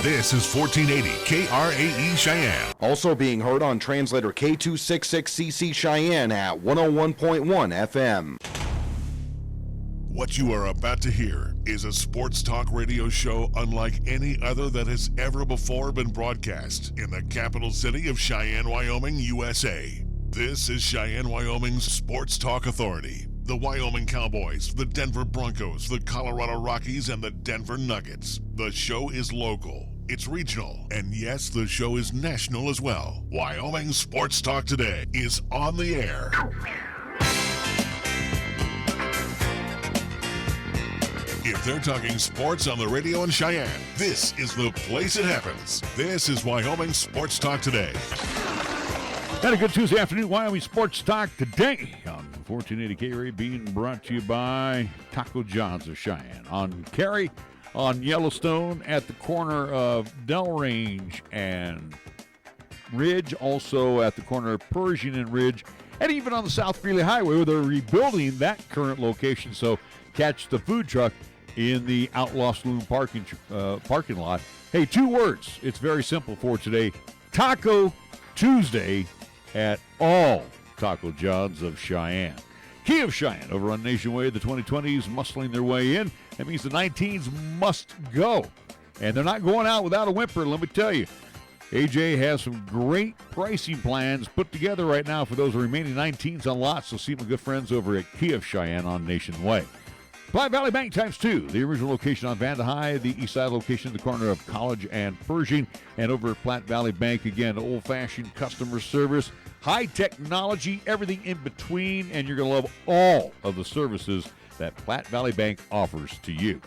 This is 1480 KRAE Cheyenne. Also being heard on translator K266CC Cheyenne at 101.1 FM. What you are about to hear is a sports talk radio show unlike any other that has ever before been broadcast in the capital city of Cheyenne, Wyoming, USA. This is Cheyenne, Wyoming's Sports Talk Authority. The Wyoming Cowboys, the Denver Broncos, the Colorado Rockies, and the Denver Nuggets. The show is local, it's regional, and yes, the show is national as well. Wyoming Sports Talk Today is on the air. If they're talking sports on the radio in Cheyenne, this is the place it happens. This is Wyoming Sports Talk Today. And a good Tuesday afternoon, Wyoming Sports Talk Today on 1480 KRAE, being brought to you by Taco John's of Cheyenne. On KRAE, on Yellowstone, at the corner of Delrange and Ridge, also at the corner of Pershing and Ridge, and even on the South Greeley Highway, where they're rebuilding that current location. So catch the food truck in the Outlaw Saloon parking lot. Hey, 2 words. It's very simple for today. Taco Tuesday at all Taco John's of Cheyenne. Key of Cheyenne over on Nation Way, the 2020s muscling their way in. That means the 19s must go. And they're not going out without a whimper, let me tell you. AJ has some great pricing plans put together right now for those remaining 19s on lots. So see my good friends over at Key of Cheyenne on Nation Way. Platte Valley Bank ×2, the original location on Vanda High, the east side location at the corner of College and Pershing, and over at Platte Valley Bank, again, old-fashioned customer service, high technology, everything in between, and you're going to love all of the services that Platte Valley Bank offers to you.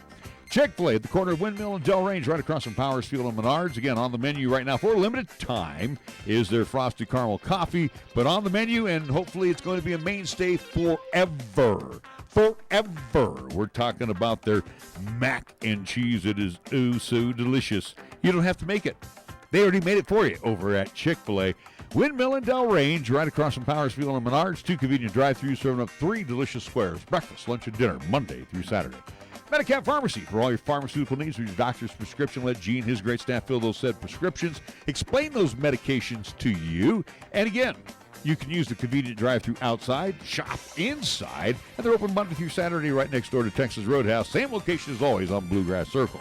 Chick-fil-A at the corner of Windmill and Delrange, right across from Powers Field and Menards. Again, on the menu right now for a limited time is their Frosty Caramel Coffee, but on the menu, and hopefully it's going to be a mainstay forever. Forever. We're talking about their mac and cheese. It is so delicious. You don't have to make it. They already made it for you over at Chick-fil-A. Windmill and Delrange, right across from Powers Field and Menards. 2 convenient drive-thrus serving up 3 delicious squares. Breakfast, lunch, and dinner, Monday through Saturday. Medigap Pharmacy for all your pharmaceutical needs with your doctor's prescription. Let Gene and his great staff fill those said prescriptions. Explain those medications to you. And again, you can use the convenient drive-thru outside, shop inside, and they're open Monday through Saturday right next door to Texas Roadhouse. Same location as always on Bluegrass Circle.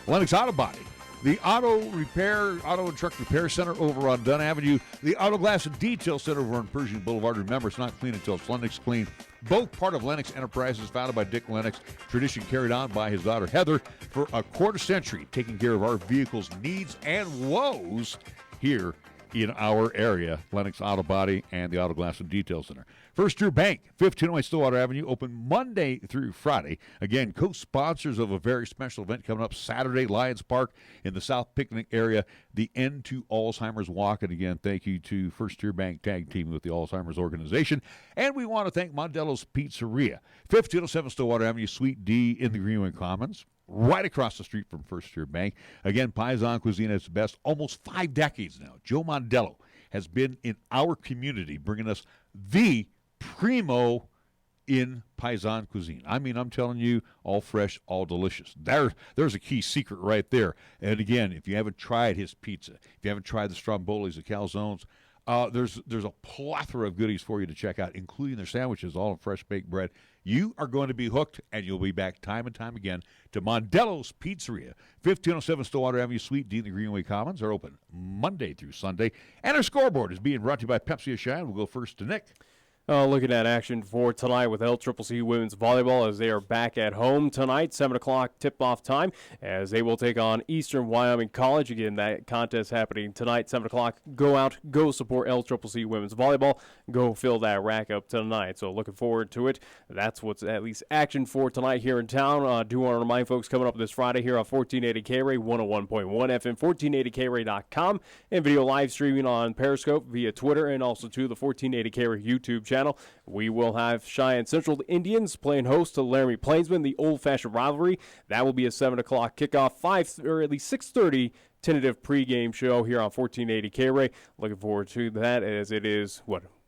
Lennox Auto Body, the auto and truck repair center over on Dunn Avenue, the Auto Glass and Detail Center over on Pershing Boulevard. Remember, it's not clean until it's Lennox clean. Both part of Lennox Enterprises, founded by Dick Lennox, tradition carried on by his daughter Heather for a quarter century, taking care of our vehicles' needs and woes here in our area. Lennox Auto Body and the Auto Glass and Detail Center. First Tier Bank, 1508 Stillwater Avenue, open Monday through Friday. Again, co-sponsors of a very special event coming up Saturday, Lions Park in the South Picnic area, the End to Alzheimer's Walk. And again, thank you to First Tier Bank tag team with the Alzheimer's organization. And we want to thank Mondello's Pizzeria, 1507 Stillwater Avenue, Suite D in the Greenway Commons, right across the street from First Tier Bank. Again, Paisan cuisine at its best, almost 5 decades now. Joe Mondello has been in our community, bringing us the primo in Paisan cuisine. I mean, I'm telling you, all fresh, all delicious. There's a key secret right there. And again, if you haven't tried his pizza, if you haven't tried the strombolis, the calzones, there's a plethora of goodies for you to check out, including their sandwiches, all in fresh baked bread. You are going to be hooked, and you'll be back time and time again to Mondello's Pizzeria. 1507 Stillwater Avenue, Suite D in the Greenway Commons are open Monday through Sunday. And our scoreboard is being brought to you by Pepsi of Cheyenne. We'll go first to Nick. Looking at action for tonight with LCCC Women's Volleyball as they are back at home tonight, 7 o'clock tip-off time, as they will take on Eastern Wyoming College. Again, that contest happening tonight, 7 o'clock. Go out, go support LCCC Women's Volleyball. Go fill that rack up tonight. So looking forward to it. That's what's at least action for tonight here in town. Do want to remind folks coming up this Friday here on 1480 KRAE, 101.1 FM, 1480KRAE.com, and video live streaming on Periscope via Twitter and also to the 1480 KRAE YouTube channel. We will have Cheyenne Central Indians playing host to Laramie Plainsman, the old-fashioned rivalry. That will be a 7 o'clock kickoff, or at least 6:30 tentative pregame show here on 1480 KRAE. Looking forward to that as it is,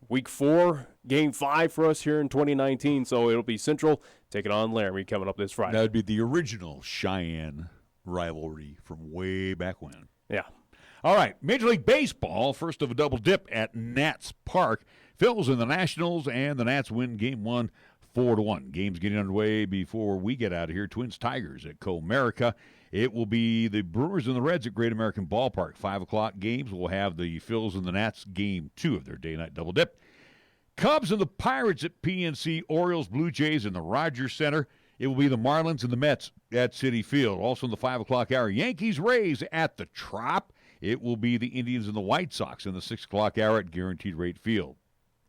Week 4, Game 5 for us here in 2019. So it'll be Central taking on Laramie coming up this Friday. That would be the original Cheyenne rivalry from way back when. Yeah. All right, Major League Baseball, first of a double dip at Nats Park. Phil's in the Nationals, and the Nats win Game 1 4-1. Game's getting underway before we get out of here. Twins-Tigers at Comerica. It will be the Brewers and the Reds at Great American Ballpark. 5 o'clock games. We'll have the Phils and the Nats Game 2 of their day-night double dip. Cubs and the Pirates at PNC. Orioles, Blue Jays in the Rogers Center. It will be the Marlins and the Mets at Citi Field. Also in the 5 o'clock hour, Yankees-Rays at the Trop. It will be the Indians and the White Sox in the 6 o'clock hour at Guaranteed Rate Field.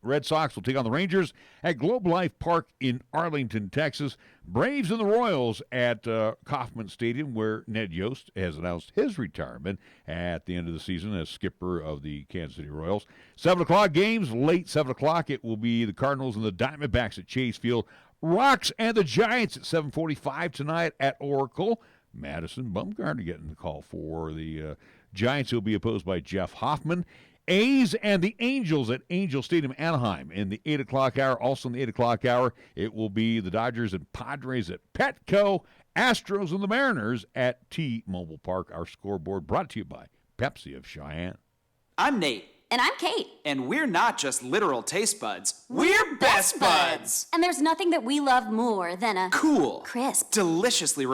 Red Sox will take on the Rangers at Globe Life Park in Arlington, Texas. Braves and the Royals at Kauffman Stadium, where Ned Yost has announced his retirement at the end of the season as skipper of the Kansas City Royals. 7 o'clock games, late 7 o'clock. It will be the Cardinals and the Diamondbacks at Chase Field. Rocks and the Giants at 7:45 tonight at Oracle. Madison Bumgarner getting the call for the Giants, who will be opposed by Jeff Hoffman. A's and the Angels at Angel Stadium, Anaheim in the 8 o'clock hour. Also in the 8 o'clock hour, it will be the Dodgers and Padres at Petco. Astros and the Mariners at T-Mobile Park. Our scoreboard brought to you by Pepsi of Cheyenne. I'm Nate. And I'm Kate. And we're not just literal taste buds. We're best buds. And there's nothing that we love more than a cool, crisp, deliciously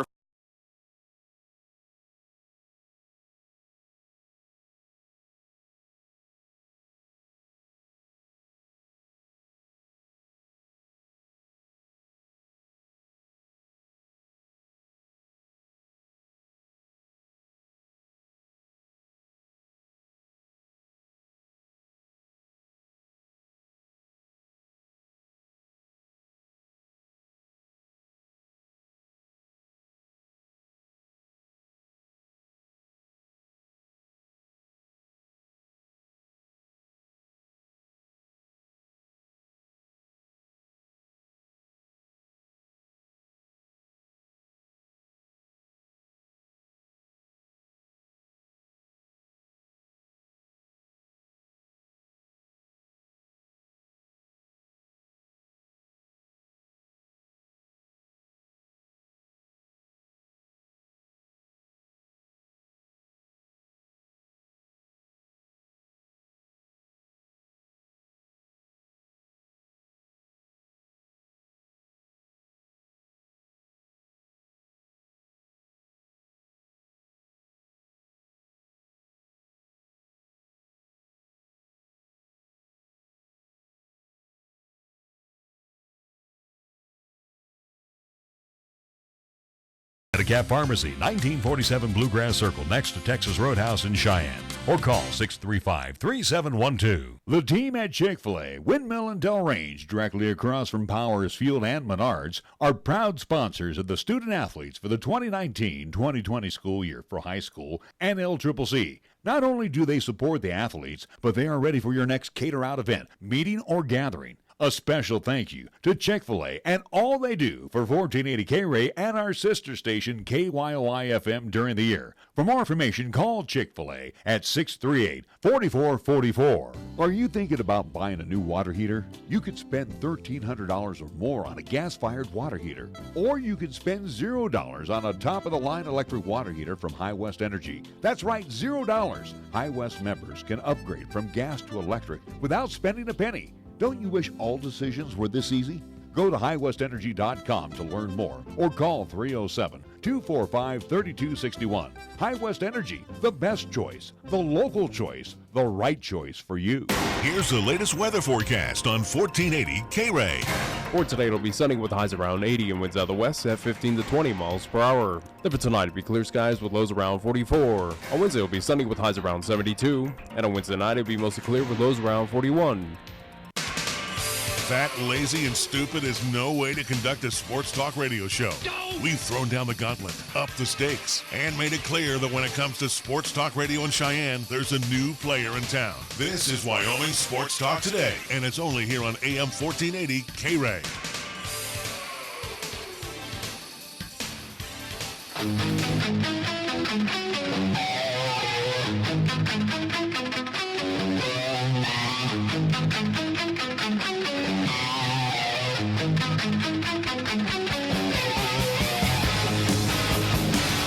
Medigap Pharmacy, 1947 Bluegrass Circle, next to Texas Roadhouse in Cheyenne. Or call 635-3712. The team at Chick-fil-A, Windmill and Del Range, directly across from Powers Field and Menards, are proud sponsors of the student athletes for the 2019-2020 school year for high school and LCCC. Not only do they support the athletes, but they are ready for your next cater-out event, meeting, or gathering. A special thank you to Chick-fil-A and all they do for 1480 KRAE and our sister station KYOI-FM during the year. For more information, call Chick-fil-A at 638-4444. Are you thinking about buying a new water heater? You could spend $1,300 or more on a gas-fired water heater. Or you could spend $0 on a top-of-the-line electric water heater from High West Energy. That's right, $0. High West members can upgrade from gas to electric without spending a penny. Don't you wish all decisions were this easy? Go to highwestenergy.com to learn more or call 307-245-3261. High West Energy, the best choice, the local choice, the right choice for you. Here's the latest weather forecast on 1480 KRAE. For today, it'll be sunny with highs around 80 and winds out of the west at 15 to 20 miles per hour. Then for tonight, it'll be clear skies with lows around 44. On Wednesday, it'll be sunny with highs around 72. And on Wednesday night, it'll be mostly clear with lows around 41. Fat, lazy, and stupid is no way to conduct a sports talk radio show. We've thrown down the gauntlet, upped the stakes, and made it clear that when it comes to sports talk radio in Cheyenne, there's a new player in town. This is Wyoming Sports Talk Today, and it's only here on AM 1480 KRAE.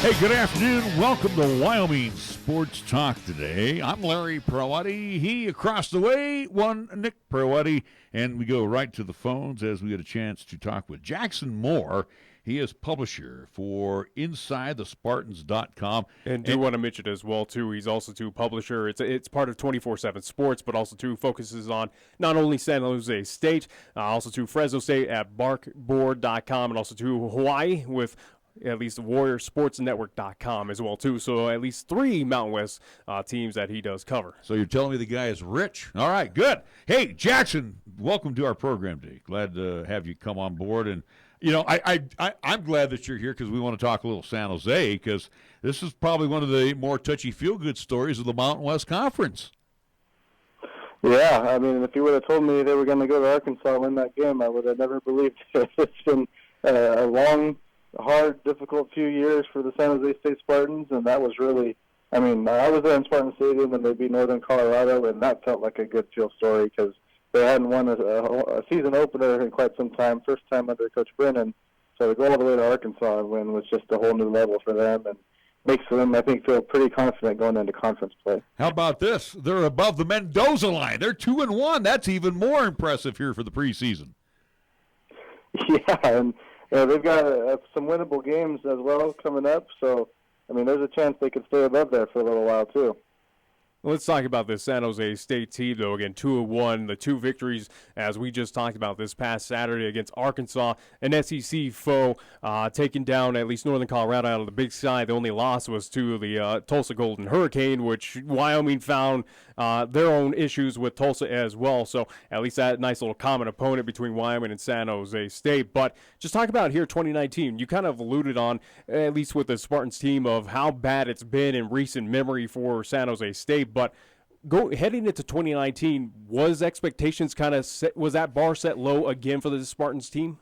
Hey, good afternoon. Welcome to Wyoming Sports Talk today. I'm Larry Prawati. He across the way, one Nick Prawati. And we go right to the phones as we get a chance to talk with Jackson Moore. He is publisher for InsideTheSpartans.com. And do want to mention as well, too, he's also, too, publisher. It's part of 24/7 Sports, but also, too, focuses on not only San Jose State, also, too, Fresno State at barkboard.com, and also, too, Hawaii with at least WarriorSportsNetwork.com as well, too. So at least 3 Mountain West teams that he does cover. So you're telling me the guy is rich. All right, good. Hey, Jackson, welcome to our program today. Glad to have you come on board. And, you know, I'm glad that you're here because we want to talk a little San Jose because this is probably one of the more touchy feel-good stories of the Mountain West Conference. Yeah, I mean, if you would have told me they were going to go to Arkansas and win that game, I would have never believed it. It's been a long, hard, difficult few years for the San Jose State Spartans, and that was really, I mean, I was there in Spartan Stadium and they beat Northern Colorado, and that felt like a good feel story because they hadn't won a season opener in quite some time, first time under Coach Brennan. So to go all the way to Arkansas and win was just a whole new level for them and makes them, I think, feel pretty confident going into conference play. How about this? They're above the Mendoza line. They're 2-1. That's even more impressive here for the preseason. Yeah, and they've got some winnable games as well coming up. So, I mean, there's a chance they could stay above there for a little while, too. Let's talk about the San Jose State team, though. Again, 2-1, the 2 victories, as we just talked about this past Saturday against Arkansas, an SEC foe, taking down at least Northern Colorado out of the Big Sky. The only loss was to the Tulsa Golden Hurricane, which Wyoming found their own issues with Tulsa as well. So at least that nice little common opponent between Wyoming and San Jose State. But just talk about here 2019. You kind of alluded on, at least with the Spartans team, of how bad it's been in recent memory for San Jose State. But heading into 2019, was expectations kind of set? Was that bar set low again for the Spartans team?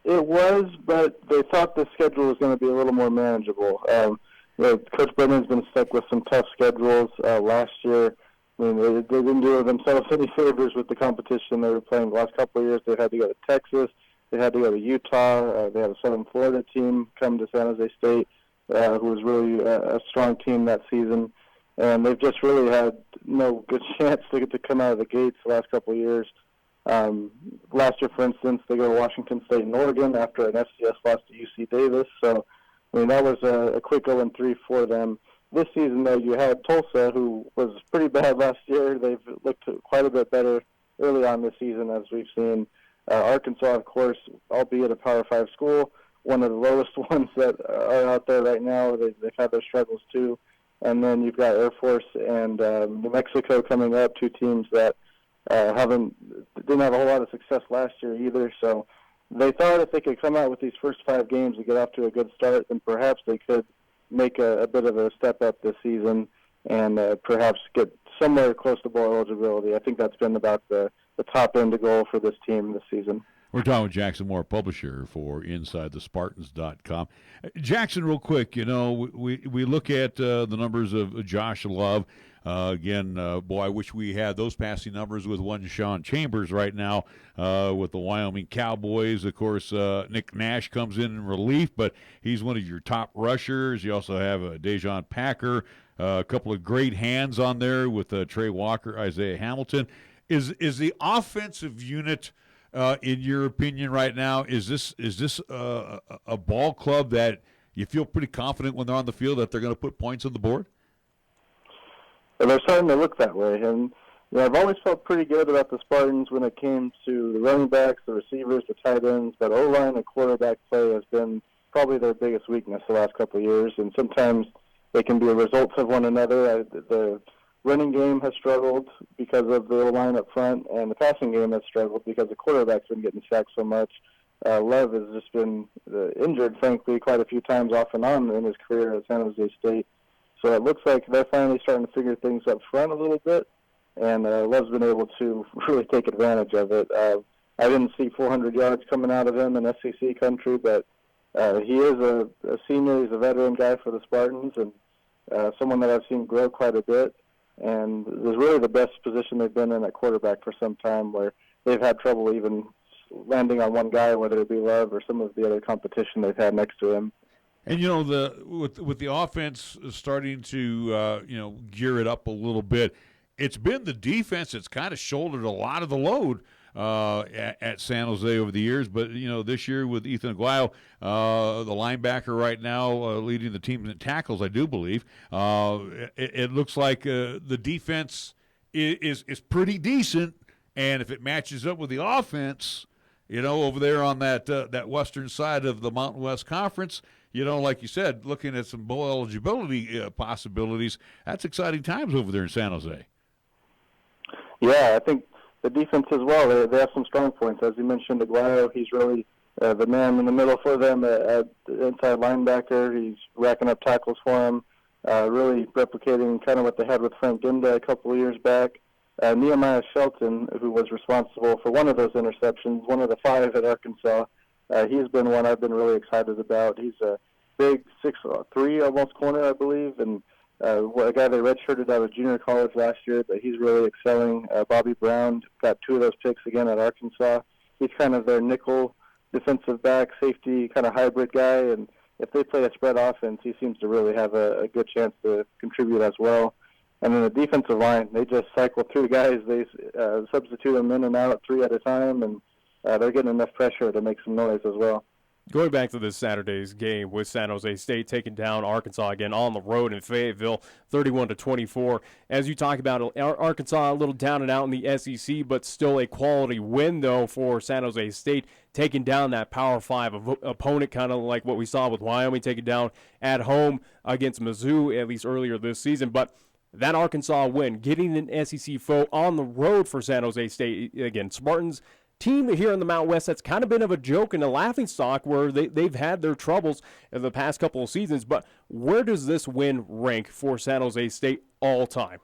It was, but they thought the schedule was going to be a little more manageable. Coach Brennan's been stuck with some tough schedules last year. I mean, they didn't do themselves any favors with the competition they were playing the last couple of years. They had to go to Texas. They had to go to Utah. They had a Southern Florida team come to San Jose State, who was really a strong team that season. And they've just really had no good chance to come out of the gates the last couple of years. Last year, for instance, they go to Washington State and Oregon after an FCS loss to UC Davis. So, I mean, that was a quick 0-3 for them. This season, though, you had Tulsa, who was pretty bad last year. They've looked quite a bit better early on this season, as we've seen. Arkansas, of course, albeit a Power 5 school, one of the lowest ones that are out there right now. They've had their struggles, too. And then you've got Air Force and New Mexico coming up, 2 teams that didn't have a whole lot of success last year either. So they thought if they could come out with these first 5 games and get off to a good start, then perhaps they could make a bit of a step up this season and perhaps get somewhere close to bowl eligibility. I think that's been about the top end goal for this team this season. We're talking with Jackson Moore, publisher for InsideTheSpartans.com. Jackson, real quick, you know, we look at the numbers of Josh Love. Again, boy, I wish we had those passing numbers with one Sean Chambers right now with the Wyoming Cowboys. Of course, Nick Nash comes in relief, but he's one of your top rushers. You also have Dejon Packer, a couple of great hands on there with Trey Walker, Isaiah Hamilton. Is the offensive unit, in your opinion, right now, is this a ball club that you feel pretty confident when they're on the field that they're going to put points on the board? And they're starting to look that way. And I've always felt pretty good about the Spartans when it came to the running backs, the receivers, the tight ends. But O-line and quarterback play has been probably their biggest weakness the last couple of years. And sometimes they can be a result of one another. The running game has struggled because of the O-line up front, and the passing game has struggled because the quarterback's been getting sacked so much. Lev has just been injured, frankly, quite a few times off and on in his career at San Jose State. So it looks like they're finally starting to figure things up front a little bit, and Lev's been able to really take advantage of it. I didn't see 400 yards coming out of him in SEC country, but he is a senior. He's a veteran guy for the Spartans, and someone that I've seen grow quite a bit. And it was really the best position they've been in at quarterback for some time, where they've had trouble even landing on one guy, whether it be Love or some of the other competition they've had next to him. And with the offense starting to gear it up a little bit, it's been the defense that's kind of shouldered a lot of the load at San Jose over the years. But this year with Ethan Aguayo, the linebacker right now leading the team in tackles, I do believe. It looks like the defense is pretty decent, and if it matches up with the offense, over there on that western side of the Mountain West Conference. Like you said, looking at some bowl eligibility possibilities, that's exciting times over there in San Jose. Yeah, I think the defense as well, they have some strong points. As you mentioned, Aguayo, he's really the man in the middle for them at the inside linebacker. He's racking up tackles for them, really replicating kind of what they had with Frank Ginda a couple of years back. Nehemiah Shelton, who was responsible for one of those interceptions, one of the 5 at Arkansas, he's been one I've been really excited about. He's a big 6'3" almost corner, I believe, and a guy they redshirted out of junior college last year, but he's really excelling. Bobby Brown got 2 of those picks again at Arkansas. He's kind of their nickel defensive back, safety kind of hybrid guy, and if they play a spread offense, he seems to really have a good chance to contribute as well. And then the defensive line, they just cycle through guys. They substitute them in and out 3 at a time, and they're getting enough pressure to make some noise as well. Going back to this Saturday's game with San Jose State taking down Arkansas again on the road in Fayetteville, 31-24. As you talk about, Arkansas a little down and out in the SEC, but still a quality win, though, for San Jose State, taking down that Power 5 opponent, kind of like what we saw with Wyoming taking down at home against Mizzou, at least earlier this season. But that Arkansas win, getting an SEC foe on the road for San Jose State, again, Spartans team here in the Mountain West that's kind of been of a joke and a laughingstock where they've had their troubles in the past couple of seasons. But where does this win rank for San Jose State all time?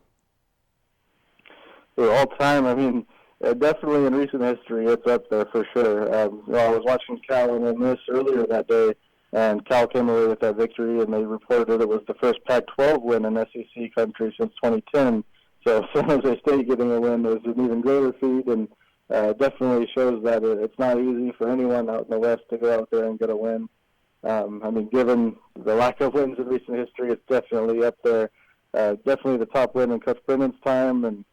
For all time, I mean, definitely in recent history, it's up there for sure. I was watching Cal and Ole Miss earlier that day, and Cal came away with that victory, and they reported it was the first Pac-12 win in SEC country since 2010. So San Jose State getting a win was an even greater feat, and definitely shows that it's not easy for anyone out in the West to go out there and get a win. I mean, given the lack of wins in recent history, it's definitely up there. Definitely the top win in Coach Brennan's time, and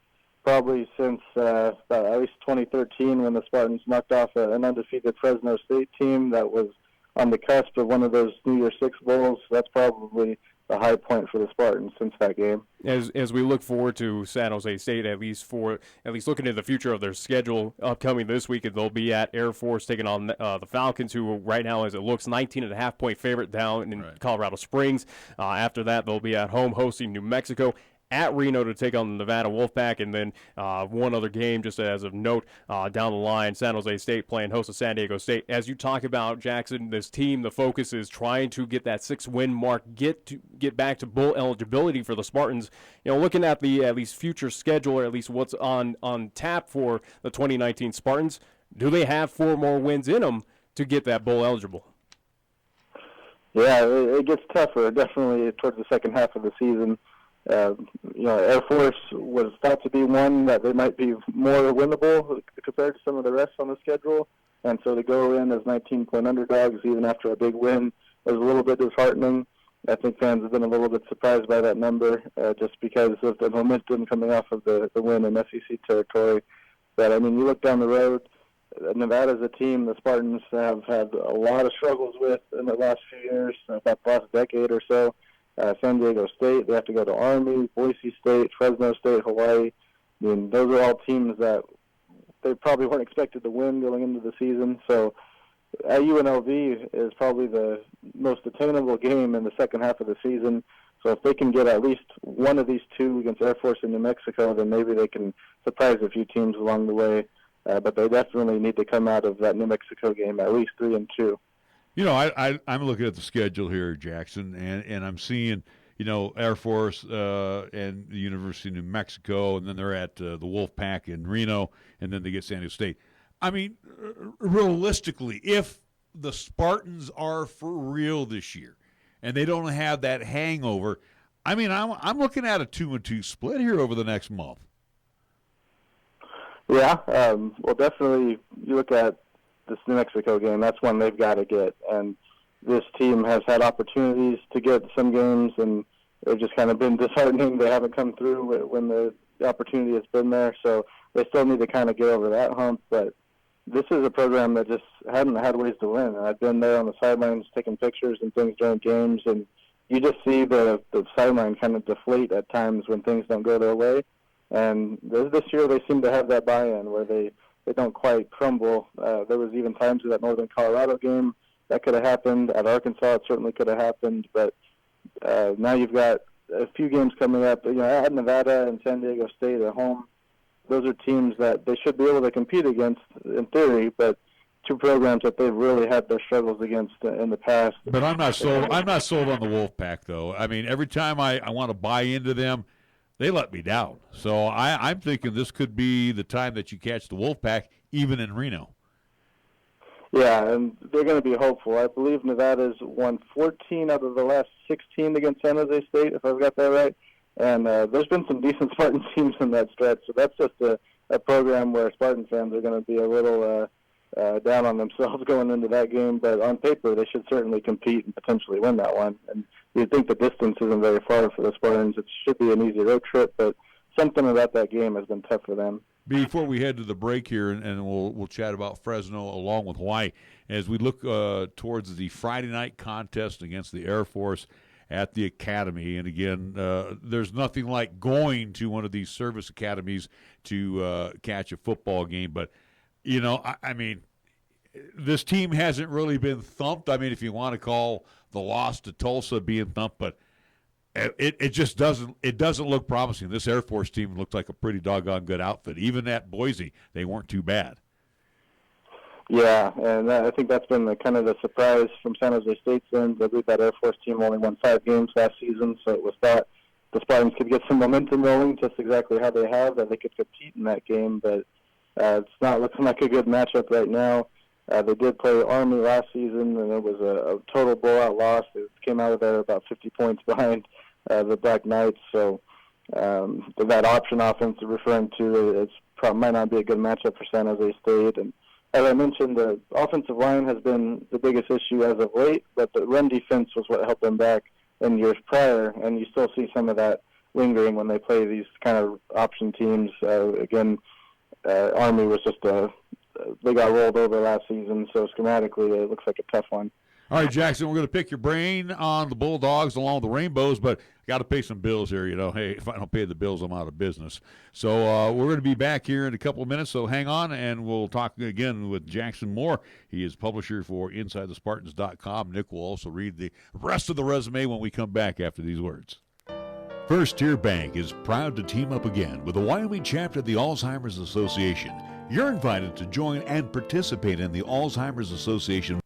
probably since at least 2013 when the Spartans knocked off an undefeated Fresno State team that was on the cusp of one of those New Year's Six Bowls. That's probably the high point for the Spartans since that game. As we look forward to San Jose State, at least looking at the future of their schedule upcoming this week, they'll be at Air Force taking on the Falcons, who right now, as it looks, 19.5-point favorite down in Colorado Springs. After that, they'll be at home hosting New Mexico, at Reno to take on the Nevada Wolfpack, and then one other game, just as of note, down the line, San Jose State playing host to San Diego State. As you talk about, Jackson, this team, the focus is trying to get that 6-win mark, get back to bowl eligibility for the Spartans. Looking at the at least future schedule, or at least what's on tap for the 2019 Spartans, do they have 4 more wins in them to get that bowl eligible? Yeah, it gets tougher, definitely towards the second half of the season. Air Force was thought to be one that they might be more winnable compared to some of the rest on the schedule, and so to go in as 19-point underdogs even after a big win was a little bit disheartening. I think fans have been a little bit surprised by that number just because of the momentum coming off of the win in SEC territory. But, I mean, you look down the road, Nevada's a team the Spartans have had a lot of struggles with in the last few years, about the last decade or so. San Diego State, they have to go to Army, Boise State, Fresno State, Hawaii. I mean, those are all teams that they probably weren't expected to win going into the season. So at UNLV is probably the most attainable game in the second half of the season. So if they can get at least one of these 2 against Air Force in New Mexico, then maybe they can surprise a few teams along the way. But they definitely need to come out of that New Mexico game at least 3-2. I'm looking at the schedule here, Jackson, and I'm seeing, Air Force and the University of New Mexico, and then they're at the Wolfpack in Reno, and then they get San Diego State. I mean, realistically, if the Spartans are for real this year and they don't have that hangover, I mean, I'm looking at a 2-2 split here over the next month. Yeah, well, definitely you look at this New Mexico game, that's one they've got to get. And this team has had opportunities to get some games, and they've just kind of been disheartening. They haven't come through when the opportunity has been there, so they still need to kind of get over that hump. But this is a program that just hadn't had ways to win. And I've been there on the sidelines taking pictures and things during games, and you just see the sideline kind of deflate at times when things don't go their way. And this year they seem to have that buy-in where they don't quite crumble. There was even times in that Northern Colorado game that could have happened. At Arkansas, it certainly could have happened. But now you've got a few games coming up. At Nevada and San Diego State at home, those are teams that they should be able to compete against in theory, but two programs that they've really had their struggles against in the past. But I'm not sold. I'm not sold on the Wolfpack, though. I mean, every time I want to buy into them, they let me down. So I'm thinking this could be the time that you catch the Wolfpack, even in Reno. Yeah, and they're going to be hopeful. I believe Nevada's won 14 out of the last 16 against San Jose State, if I've got that right. And there's been some decent Spartan teams in that stretch. So that's just a program where Spartan fans are going to be a little down on themselves going into that game. But on paper, they should certainly compete and potentially win that one. And you'd think the distance isn't very far for the Spartans. It should be an easy road trip, but something about that game has been tough for them. Before we head to the break here, and we'll chat about Fresno along with Hawaii, as we look towards the Friday night contest against the Air Force at the Academy. And again, there's nothing like going to one of these service academies to catch a football game. But, I mean, this team hasn't really been thumped. I mean, if you want to call the loss to Tulsa being thumped, but it just doesn't look promising. This Air Force team looked like a pretty doggone good outfit. Even at Boise, they weren't too bad. Yeah, and I think that's been kind of the surprise from San Jose State's end. I believe that Air Force team only won 5 games last season, so it was thought the Spartans could get some momentum rolling, just exactly how they have, that they could compete in that game. But it's not looking like a good matchup right now. They did play Army last season, and it was a total blowout loss. It came out of there about 50 points behind the Black Knights. So that option offense you're referring to, might not be a good matchup for San Jose State. And as I mentioned, the offensive line has been the biggest issue as of late, but the run defense was what held them back in years prior, and you still see some of that lingering when they play these kind of option teams. Again, Army was just they got rolled over last season, so schematically it looks like a tough one. All right, Jackson, we're going to pick your brain on the Bulldogs along with the Rainbows, but got to pay some bills here. Hey, if I don't pay the bills, I'm out of business. So we're going to be back here in a couple of minutes, so hang on, and we'll talk again with Jackson Moore. He is publisher for InsideTheSpartans.com. Nick will also read the rest of the resume when we come back after these words. First Tier Bank is proud to team up again with the Wyoming chapter of the Alzheimer's Association. You're invited to join and participate in the Alzheimer's Association.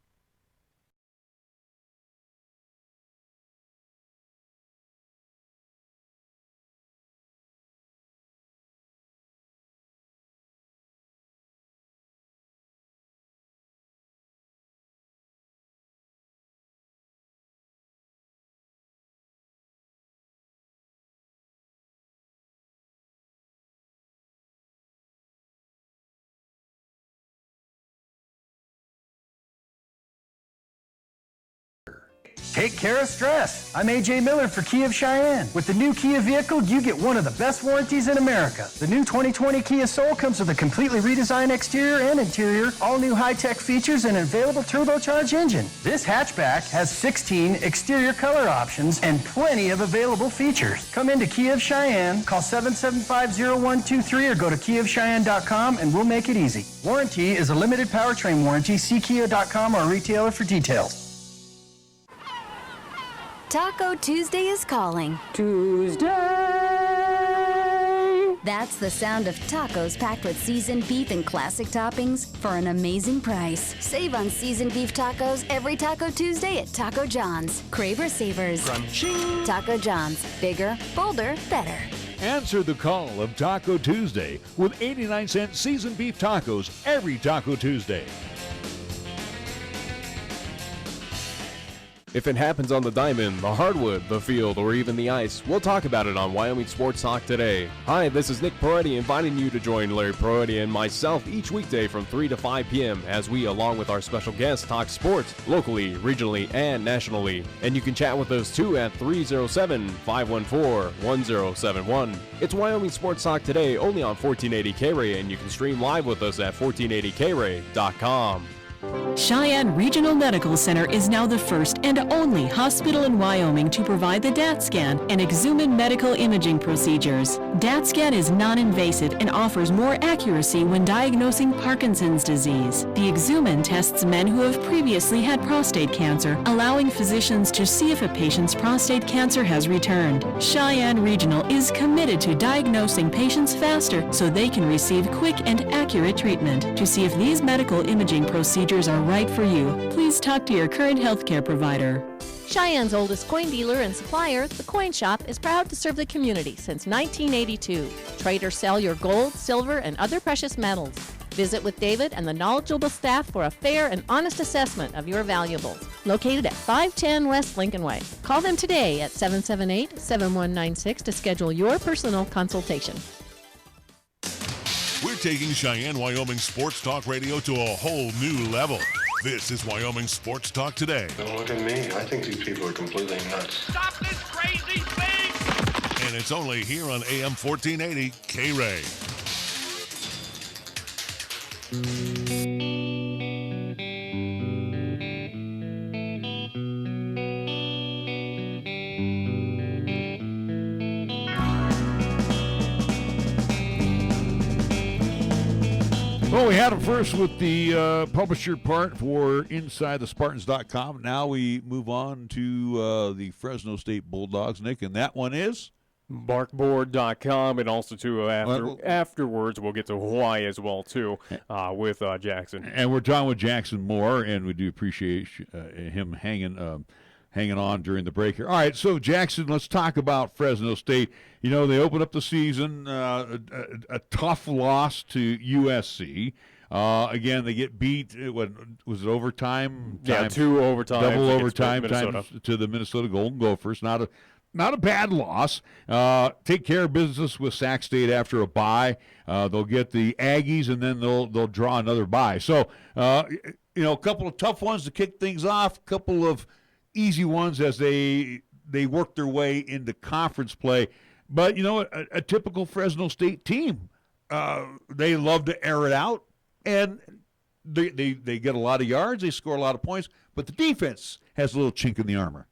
Take care of stress. I'm AJ Miller for Kia of Cheyenne. With the new Kia vehicle, you get one of the best warranties in America. The new 2020 Kia Soul comes with a completely redesigned exterior and interior, all new high-tech features, and an available turbocharged engine. This hatchback has 16 exterior color options and plenty of available features. Come into Kia of Cheyenne, call 775-0123 or go to KiaofCheyenne.com and we'll make it easy. Warranty is a limited powertrain warranty. See Kia.com or a retailer for details. Taco Tuesday is calling. Tuesday! That's the sound of tacos packed with seasoned beef and classic toppings for an amazing price. Save on seasoned beef tacos every Taco Tuesday at Taco John's. Craver Savers. Crunchy! Taco John's. Bigger, bolder, better. Answer the call of Taco Tuesday with 89-cent seasoned beef tacos every Taco Tuesday. If it happens on the diamond, the hardwood, the field, or even the ice, we'll talk about it on Wyoming Sports Talk today. Hi, this is Nick Peretti inviting you to join Larry Peretti and myself each weekday from 3 to 5 p.m. as we, along with our special guests, talk sports locally, regionally, and nationally. And you can chat with us too at 307-514-1071. It's Wyoming Sports Talk today only on 1480 KRAE, and you can stream live with us at 1480krae.com. Cheyenne Regional Medical Center is now the first and only hospital in Wyoming to provide the DAT scan and Exhuman medical imaging procedures. DAT scan is non-invasive and offers more accuracy when diagnosing Parkinson's disease. The Exhuman tests men who have previously had prostate cancer, allowing physicians to see if a patient's prostate cancer has returned. Cheyenne Regional is committed to diagnosing patients faster so they can receive quick and accurate treatment. To see if these medical imaging procedures are right for you, please talk to your current healthcare provider. Cheyenne's oldest coin dealer and supplier, The Coin Shop, is proud to serve the community since 1982. Trade or sell your gold, silver, and other precious metals. Visit with David and the knowledgeable staff for a fair and honest assessment of your valuables. Located at 510 West Lincoln Way. Call them today at 778-7196 to schedule your personal consultation. We're taking Cheyenne, Wyoming Sports Talk Radio to a whole new level. This is Wyoming Sports Talk Today. Don't look at me. I think these people are completely nuts. Stop this crazy thing! And it's only here on AM 1480 KRAE. Well, we had them first with the publisher part for InsideTheSpartans.com. Now we move on to the Fresno State Bulldogs, Nick, and that one is? Barkboard.com, and also, too, afterwards we'll get to Hawaii as well, too, with Jackson. And we're talking with Jackson Moore, and we do appreciate him hanging on during the break here. All right, so Jackson, let's talk about Fresno State. You know, they opened up the season, a tough loss to USC. Again, they get beat, what was it, overtime? Yeah, 2 overtime. Double overtime times to the Minnesota Golden Gophers. Not a bad loss. Take care of business with Sac State after a bye. They'll get the Aggies, and then they'll draw another bye. So, a couple of tough ones to kick things off, a couple of easy ones as they work their way into conference play. But, a typical Fresno State team, they love to air it out, and they get a lot of yards, they score a lot of points, but the defense has a little chink in the armor.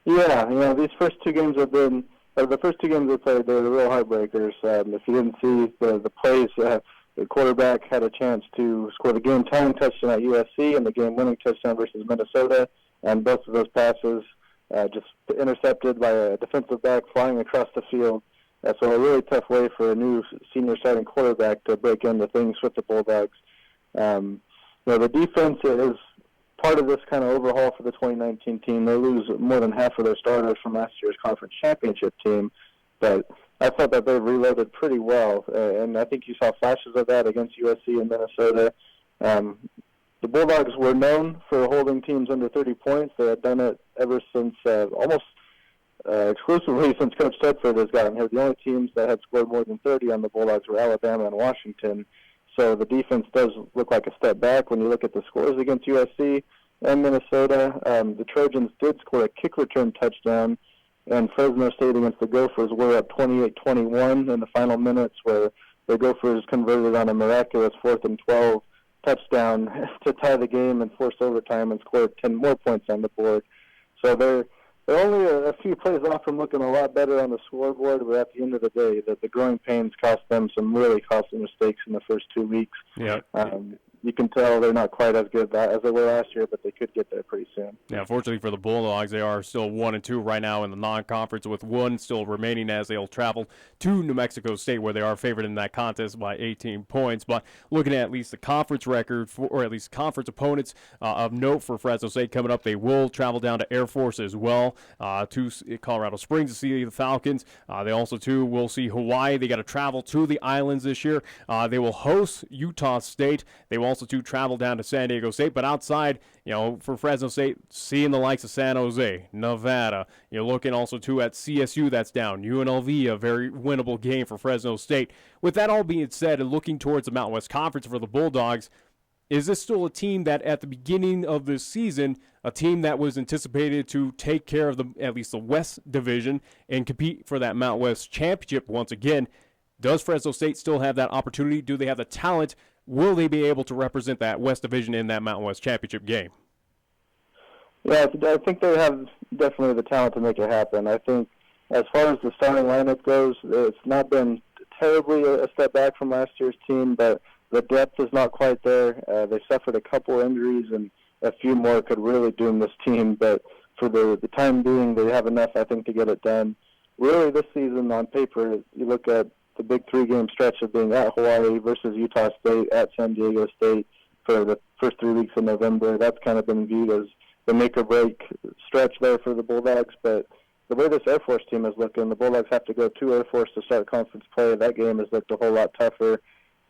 Yeah, these first two games have been the first two games they played. They were real heartbreakers. If you didn't see the plays, the quarterback had a chance to score the game-tying touchdown at USC and the game-winning touchdown versus Minnesota, and both of those passes just intercepted by a defensive back flying across the field. So a really tough way for a new senior starting quarterback to break into things with the Bulldogs. The defense is part of this kind of overhaul for the 2019 team. They lose more than half of their starters from last year's conference championship team, but I thought that they reloaded pretty well, and I think you saw flashes of that against USC and Minnesota. The Bulldogs were known for holding teams under 30 points. They had done it ever since, almost exclusively since Coach Tedford has gotten here. The only teams that had scored more than 30 on the Bulldogs were Alabama and Washington. So the defense does look like a step back when you look at the scores against USC and Minnesota. The Trojans did score a kick return touchdown, and Fresno State against the Gophers were up 28-21 in the final minutes, where the Gophers converted on a miraculous 4th and 12 touchdown to tie the game and force overtime and scored 10 more points on the board. So they're only a few plays off from looking a lot better on the scoreboard, but at the end of the day, the growing pains cost them some really costly mistakes in the first 2 weeks. Yeah. You can tell they're not quite as good as they were last year, but they could get there pretty soon. Yeah, fortunately for the Bulldogs, they are still 1-2 right now in the non-conference, with one still remaining as they'll travel to New Mexico State, where they are favored in that contest by 18 points. But looking at least the conference record, or at least conference opponents of note for Fresno State coming up, they will travel down to Air Force as well, to Colorado Springs to see the Falcons. They also, too, will see Hawaii. They got to travel to the islands this year. They will host Utah State. They will also to travel down to San Diego State. But outside, for Fresno State, seeing the likes of San Jose, Nevada, you're looking also too at CSU that's down, UNLV, a very winnable game for Fresno State. With that all being said, and looking towards the Mountain West Conference for the Bulldogs, is this still a team that at the beginning of this season, a team that was anticipated to take care of at least the West Division and compete for that Mountain West Championship once again? Does Fresno State still have that opportunity? Do they have the talent? Will they be able to represent that West Division in that Mountain West Championship game? Yeah, I think they have definitely the talent to make it happen. I think as far as the starting lineup goes, it's not been terribly a step back from last year's team, but the depth is not quite there. They suffered a couple injuries, and a few more could really doom this team. But for the time being, they have enough, I think, to get it done. Really, this season on paper, you look at the big 3-game stretch of being at Hawaii versus Utah State, at San Diego State for the first 3 weeks of November. That's kind of been viewed as the make-or-break stretch there for the Bulldogs. But the way this Air Force team is looking, the Bulldogs have to go to Air Force to start conference play. That game has looked a whole lot tougher.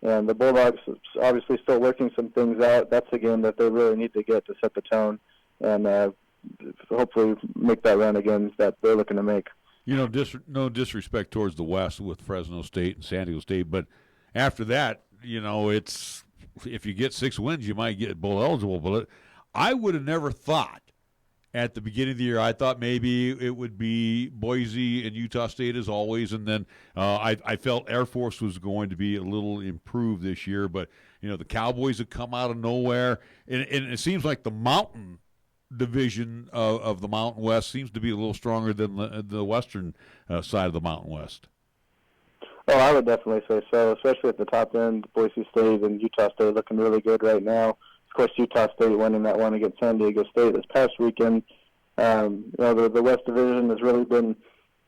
And the Bulldogs obviously still working some things out. That's a game that they really need to get to set the tone and hopefully make that run again that they're looking to make. No disrespect towards the West with Fresno State and San Diego State, but after that, it's if you get 6 wins, you might get bowl eligible. But I would have never thought at the beginning of the year. I thought maybe it would be Boise and Utah State as always, and then I felt Air Force was going to be a little improved this year. But the Cowboys have come out of nowhere, and it seems like the Mountain Division of the Mountain West seems to be a little stronger than the Western side of the Mountain West. Oh, I would definitely say so, especially at the top end. Boise State and Utah State looking really good right now. Of course, Utah State winning that one against San Diego State this past weekend. The West Division has really been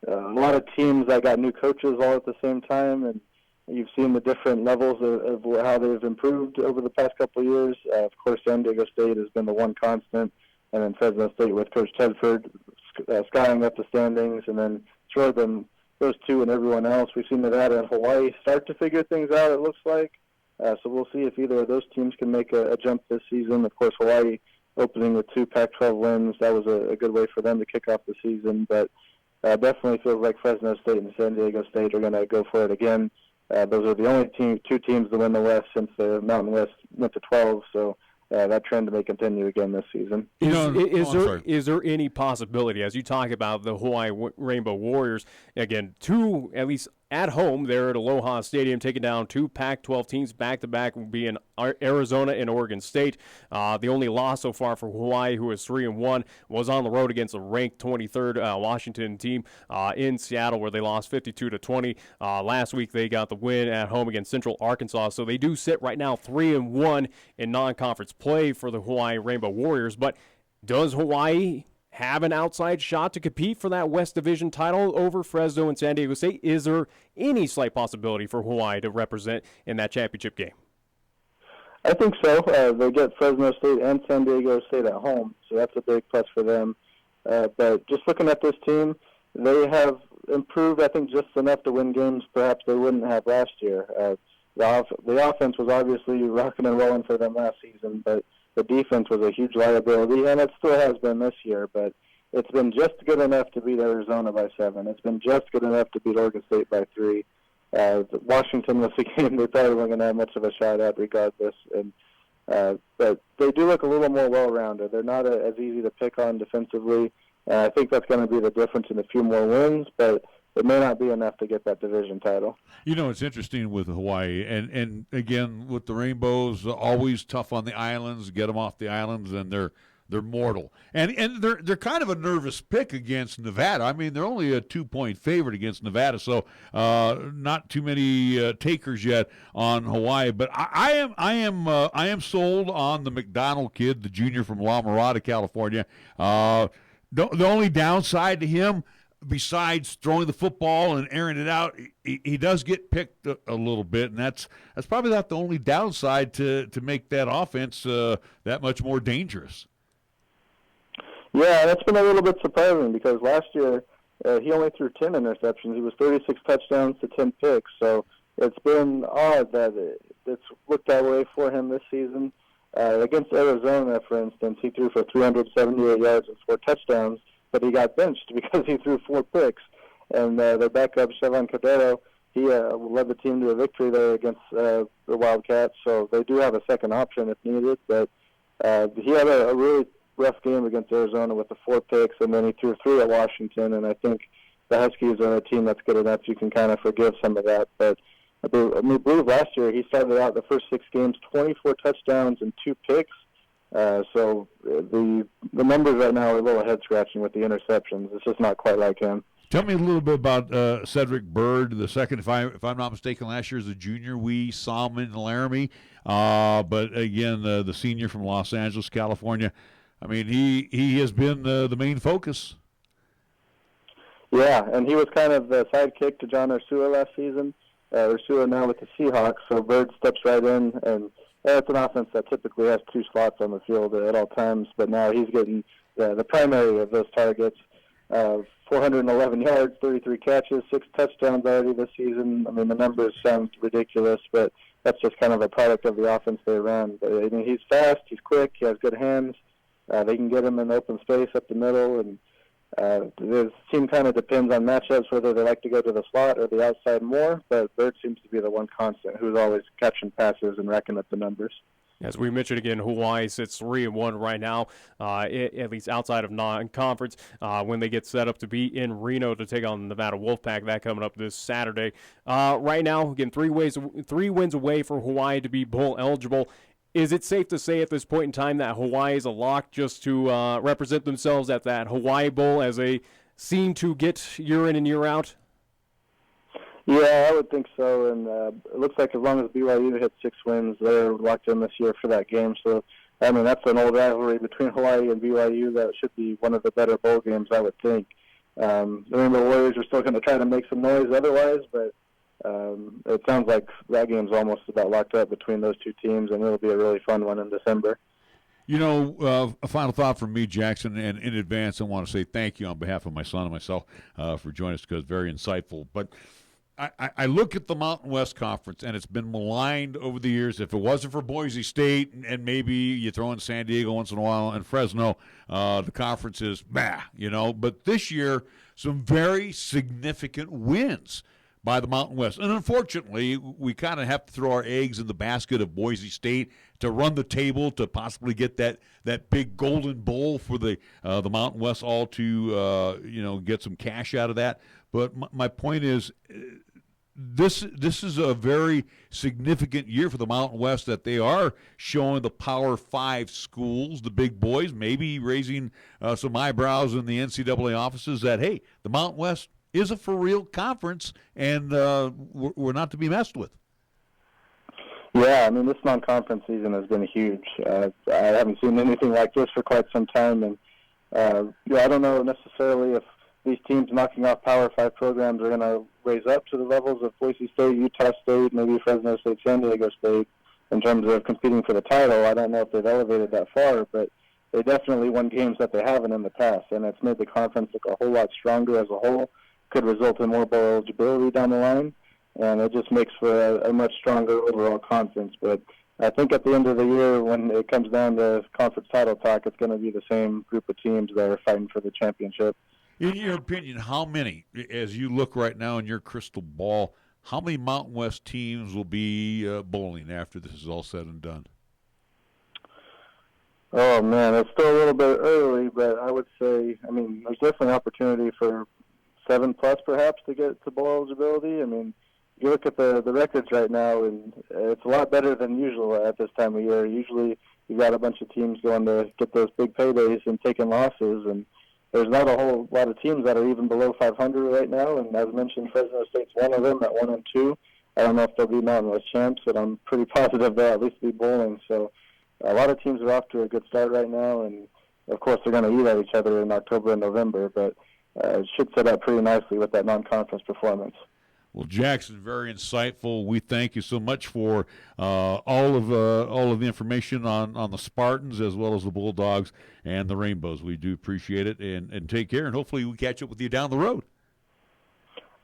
a lot of teams that got new coaches all at the same time, and you've seen the different levels of how they've improved over the past couple of years. Of course, San Diego State has been the one constant, and then Fresno State with Coach Tedford skying up the standings, and then it's really been those two and everyone else. We've seen Nevada and Hawaii start to figure things out, it looks like. So we'll see if either of those teams can make a jump this season. Of course, Hawaii opening with 2 Pac-12 wins. That was a good way for them to kick off the season. But definitely feels like Fresno State and San Diego State are going to go for it again. Those are the only 2 teams to win the West since the Mountain West went to 12. So that trend may continue again this season. Is there any possibility, as you talk about the Hawaii Rainbow Warriors, again, 2 at least at home there at Aloha Stadium, taking down 2 Pac-12 teams back-to-back, being Arizona and Oregon State. The only loss so far for Hawaii, who is 3-1, was on the road against a ranked 23rd Washington team in Seattle, where they lost 52-20. Last week they got the win at home against Central Arkansas, so they do sit right now 3-1 in non-conference play for the Hawaii Rainbow Warriors. But does Hawaii have an outside shot to compete for that West Division title over Fresno and San Diego State? Is there any slight possibility for Hawaii to represent in that championship game? I think so. They get Fresno State and San Diego State at home, so that's a big plus for them. But just looking at this team, they have improved, I think, just enough to win games perhaps they wouldn't have last year. The offense was obviously rocking and rolling for them last season, but the defense was a huge liability, and it still has been this year, but it's been just good enough to beat Arizona by 7. It's been just good enough to beat Oregon State by 3. Washington was a game they probably weren't going to have much of a shot at regardless, but they do look a little more well-rounded. They're not as easy to pick on defensively, and I think that's going to be the difference in a few more wins, but it may not be enough to get that division title. It's interesting with Hawaii, and again, with the Rainbows, always tough on the islands, get them off the islands, and they're mortal. And they're kind of a nervous pick against Nevada. I mean, they're only a 2-point favorite against Nevada, so not too many takers yet on Hawaii. But I am sold on the McDonald kid, the junior from La Mirada, California. The only downside to him, besides throwing the football and airing it out, he does get picked a little bit, and that's probably not the only downside to make that offense that much more dangerous. Yeah, that's been a little bit surprising because last year he only threw 10 interceptions. He was 36 touchdowns to 10 picks, so it's been odd that it's looked that way for him this season. Against Arizona, for instance, he threw for 378 yards and 4 touchdowns, but he got benched because he threw 4 picks. And their backup, Chevan Cordero, he led the team to a victory there against the Wildcats. So they do have a second option if needed. But he had a really rough game against Arizona with the 4 picks, and then he threw 3 at Washington. And I think the Huskies are a team that's good enough you can kind of forgive some of that. But I believe last year he started out the first 6 games, 24 touchdowns and 2 picks. So the numbers right now are a little head-scratching with the interceptions. It's just not quite like him. Tell me a little bit about Cedric Byrd, the second, if I'm not mistaken, last year as a junior. We saw him in Laramie, but again, the senior from Los Angeles, California. I mean, he has been the main focus. Yeah, and he was kind of the sidekick to John Ursua last season. Ursua now with the Seahawks, so Byrd steps right in, and it's an offense that typically has 2 slots on the field at all times, but now he's getting the primary of those targets. 411 yards, 33 catches, 6 touchdowns already this season. I mean, the numbers sound ridiculous, but that's just kind of a product of the offense they ran. But, I mean, he's fast, he's quick, he has good hands. They can get him in open space up the middle, and the team kind of depends on matchups, whether they like to go to the slot or the outside more, but Byrd seems to be the one constant who's always catching passes and racking up the numbers. As we mentioned again, Hawaii sits 3-1 right now, at least outside of non-conference. When they get set up to be in Reno to take on the Nevada Wolfpack, that coming up this Saturday. Right now, again, 3 wins away for Hawaii to be bowl eligible. Is it safe to say at this point in time that Hawaii is a lock just to represent themselves at that Hawaii Bowl as they seem to get year in and year out? Yeah, I would think so, and it looks like as long as BYU hits 6 wins, they're locked in this year for that game. So, I mean, that's an old rivalry between Hawaii and BYU that should be one of the better bowl games, I would think. The Rainbow Warriors are still going to try to make some noise otherwise, but it sounds like that game's almost about locked up between those 2 teams, and it'll be a really fun one in December. You know, a final thought from me, Jackson, and in advance, I want to say thank you on behalf of my son and myself for joining us because it's very insightful. But I look at the Mountain West Conference, and it's been maligned over the years. If it wasn't for Boise State and maybe you throw in San Diego once in a while and Fresno, the conference is you know. But this year, some very significant wins by the Mountain West. And unfortunately, we kind of have to throw our eggs in the basket of Boise State to run the table to possibly get that big golden bowl for the Mountain West all to, get some cash out of that. But my point is, this is a very significant year for the Mountain West that they are showing the Power 5 schools, the big boys, maybe raising some eyebrows in the NCAA offices that, hey, the Mountain West is a for-real conference, and we're not to be messed with. Yeah, I mean, this non-conference season has been huge. I haven't seen anything like this for quite some time, and I don't know necessarily if these teams knocking off Power 5 programs are going to raise up to the levels of Boise State, Utah State, maybe Fresno State, San Diego State, in terms of competing for the title. I don't know if they've elevated that far, but they definitely won games that they haven't in the past, and it's made the conference look a whole lot stronger as a whole. Could result in more bowl eligibility down the line, and it just makes for a much stronger overall conference. But I think at the end of the year, when it comes down to conference title talk, it's going to be the same group of teams that are fighting for the championship. In your opinion, how many, as you look right now in your crystal ball, how many Mountain West teams will be bowling after this is all said and done? Oh, man, it's still a little bit early, but I would say, I mean, there's definitely opportunity for 7+ perhaps to get to bowl eligibility. I mean, you look at the records right now, and it's a lot better than usual at this time of year. Usually you've got a bunch of teams going to get those big paydays and taking losses, and there's not a whole lot of teams that are even below 500 right now, and as mentioned, Fresno State's one of them at 1-2. I don't know if they'll be Mountain West champs, but I'm pretty positive they'll at least be bowling. So a lot of teams are off to a good start right now, and of course they're going to eat at each other in October and November, but it should set up pretty nicely with that non-conference performance. Well, Jackson, very insightful. We thank you so much for all of the information on the Spartans as well as the Bulldogs and the Rainbows. We do appreciate it, and take care, and hopefully we catch up with you down the road.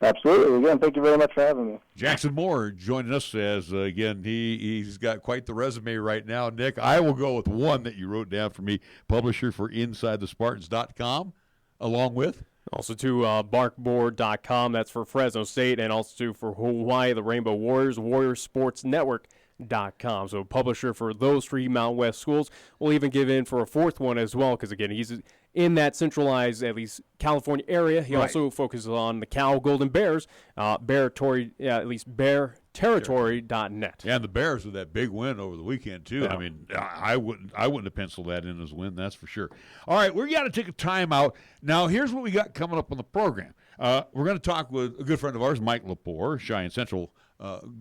Absolutely. Again, thank you very much for having me. Jackson Moore joining us as, again, he's got quite the resume right now. Nick, I will go with one that you wrote down for me, publisher for InsideTheSpartans.com, along with? Also to barkboard.com, that's for Fresno State, and also for Hawaii, the Rainbow Warriors, WarriorSportsNetwork.com. So publisher for those 3 Mountain West schools. We'll even give in for a 4th one as well, because, again, he's in that centralized, at least California area. He also focuses on the Cal Golden Bears, BearTerritory.net. Yeah, and the Bears with that big win over the weekend, too. Yeah. I mean, I wouldn't have penciled that in as a win, that's for sure. All right, we got to take a timeout. Now, here's what we got coming up on the program. We're going to talk with a good friend of ours, Mike LePore, Cheyenne Central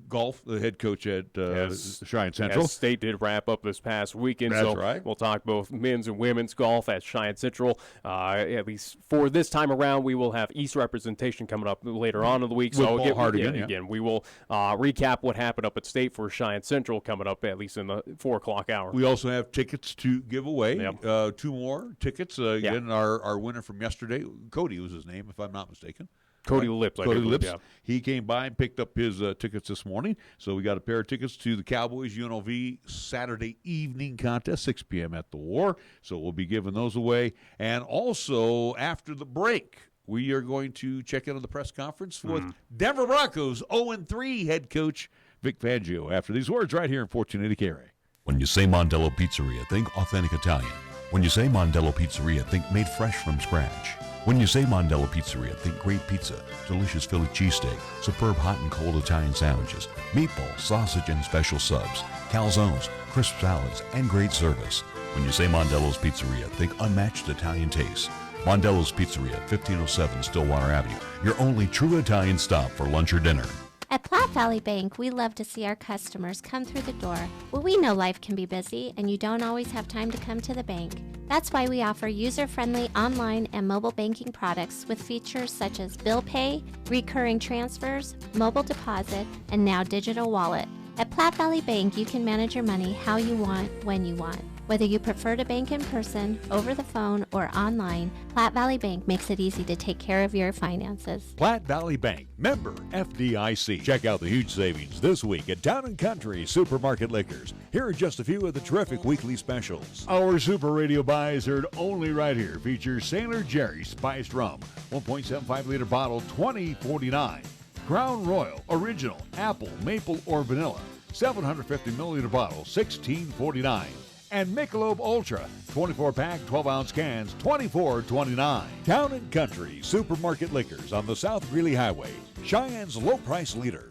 golf, the head coach at Cheyenne Central. State did wrap up this past weekend. That's so right. We'll talk both men's and women's golf at Cheyenne Central. At least for this time around, we will have East representation coming up later on in the week. With Paul Hardigan, again, we will recap what happened up at State for Cheyenne Central coming up at least in the 4 o'clock hour. We also have tickets to give away. Yep. 2 more tickets. Again, our winner from yesterday, Cody was his name, if I'm not mistaken. Cody Lips. Cody Lips. Yeah. He came by and picked up his tickets this morning. So we got a pair of tickets to the Cowboys UNLV Saturday evening contest, 6 p.m. at the War. So we'll be giving those away. And also, after the break, we are going to check in on the press conference with Denver Broncos 0-3 head coach Vic Fangio after these words right here in 1480 KRAE. When you say Mondello Pizzeria, think authentic Italian. When you say Mondello Pizzeria, think made fresh from scratch. When you say Mondello Pizzeria, think great pizza, delicious Philly cheesesteak, superb hot and cold Italian sandwiches, meatballs, sausage, and special subs, calzones, crisp salads, and great service. When you say Mondello's Pizzeria, think unmatched Italian taste. Mondello's Pizzeria, 1507 Stillwater Avenue, your only true Italian stop for lunch or dinner. At Platte Valley Bank, we love to see our customers come through the door. Well, we know life can be busy and you don't always have time to come to the bank. That's why we offer user-friendly online and mobile banking products with features such as bill pay, recurring transfers, mobile deposit, and now digital wallet. At Platte Valley Bank, you can manage your money how you want, when you want. Whether you prefer to bank in person, over the phone, or online, Platte Valley Bank makes it easy to take care of your finances. Platte Valley Bank, member FDIC. Check out the huge savings this week at Town & Country Supermarket Liquors. Here are just a few of the terrific weekly specials. Our Super Radio buys heard only right here features Sailor Jerry Spiced Rum, 1.75-liter bottle, $20.49. Crown Royal Original Apple, Maple, or Vanilla, 750 milliliter bottle, $16.49. And Michelob Ultra, 24-pack, 12-ounce cans, $24.29. Town & Country Supermarket Liquors on the South Greeley Highway, Cheyenne's low-price leader.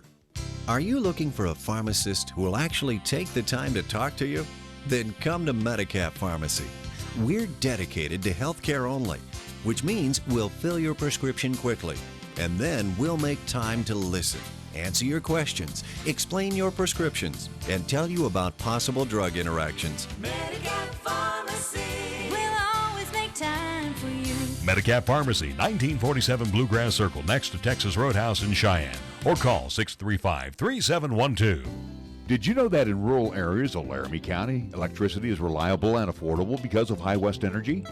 Are you looking for a pharmacist who will actually take the time to talk to you? Then come to Medigap Pharmacy. We're dedicated to healthcare only, which means we'll fill your prescription quickly, and then we'll make time to listen, answer your questions, explain your prescriptions, and tell you about possible drug interactions. Medigap Pharmacy, we'll always make time for you. Medigap Pharmacy, 1947 Bluegrass Circle, next to Texas Roadhouse in Cheyenne. Or call 635-3712. Did you know that in rural areas of Laramie County, electricity is reliable and affordable because of High West Energy?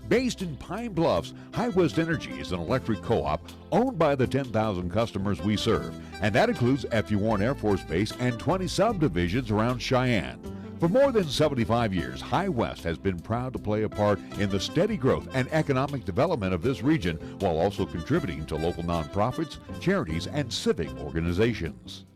Based in Pine Bluffs, High West Energy is an electric co-op owned by the 10,000 customers we serve, and that includes F.U. Warren Air Force Base and 20 subdivisions around Cheyenne. For more than 75 years, High West has been proud to play a part in the steady growth and economic development of this region, while also contributing to local nonprofits, charities, and civic organizations.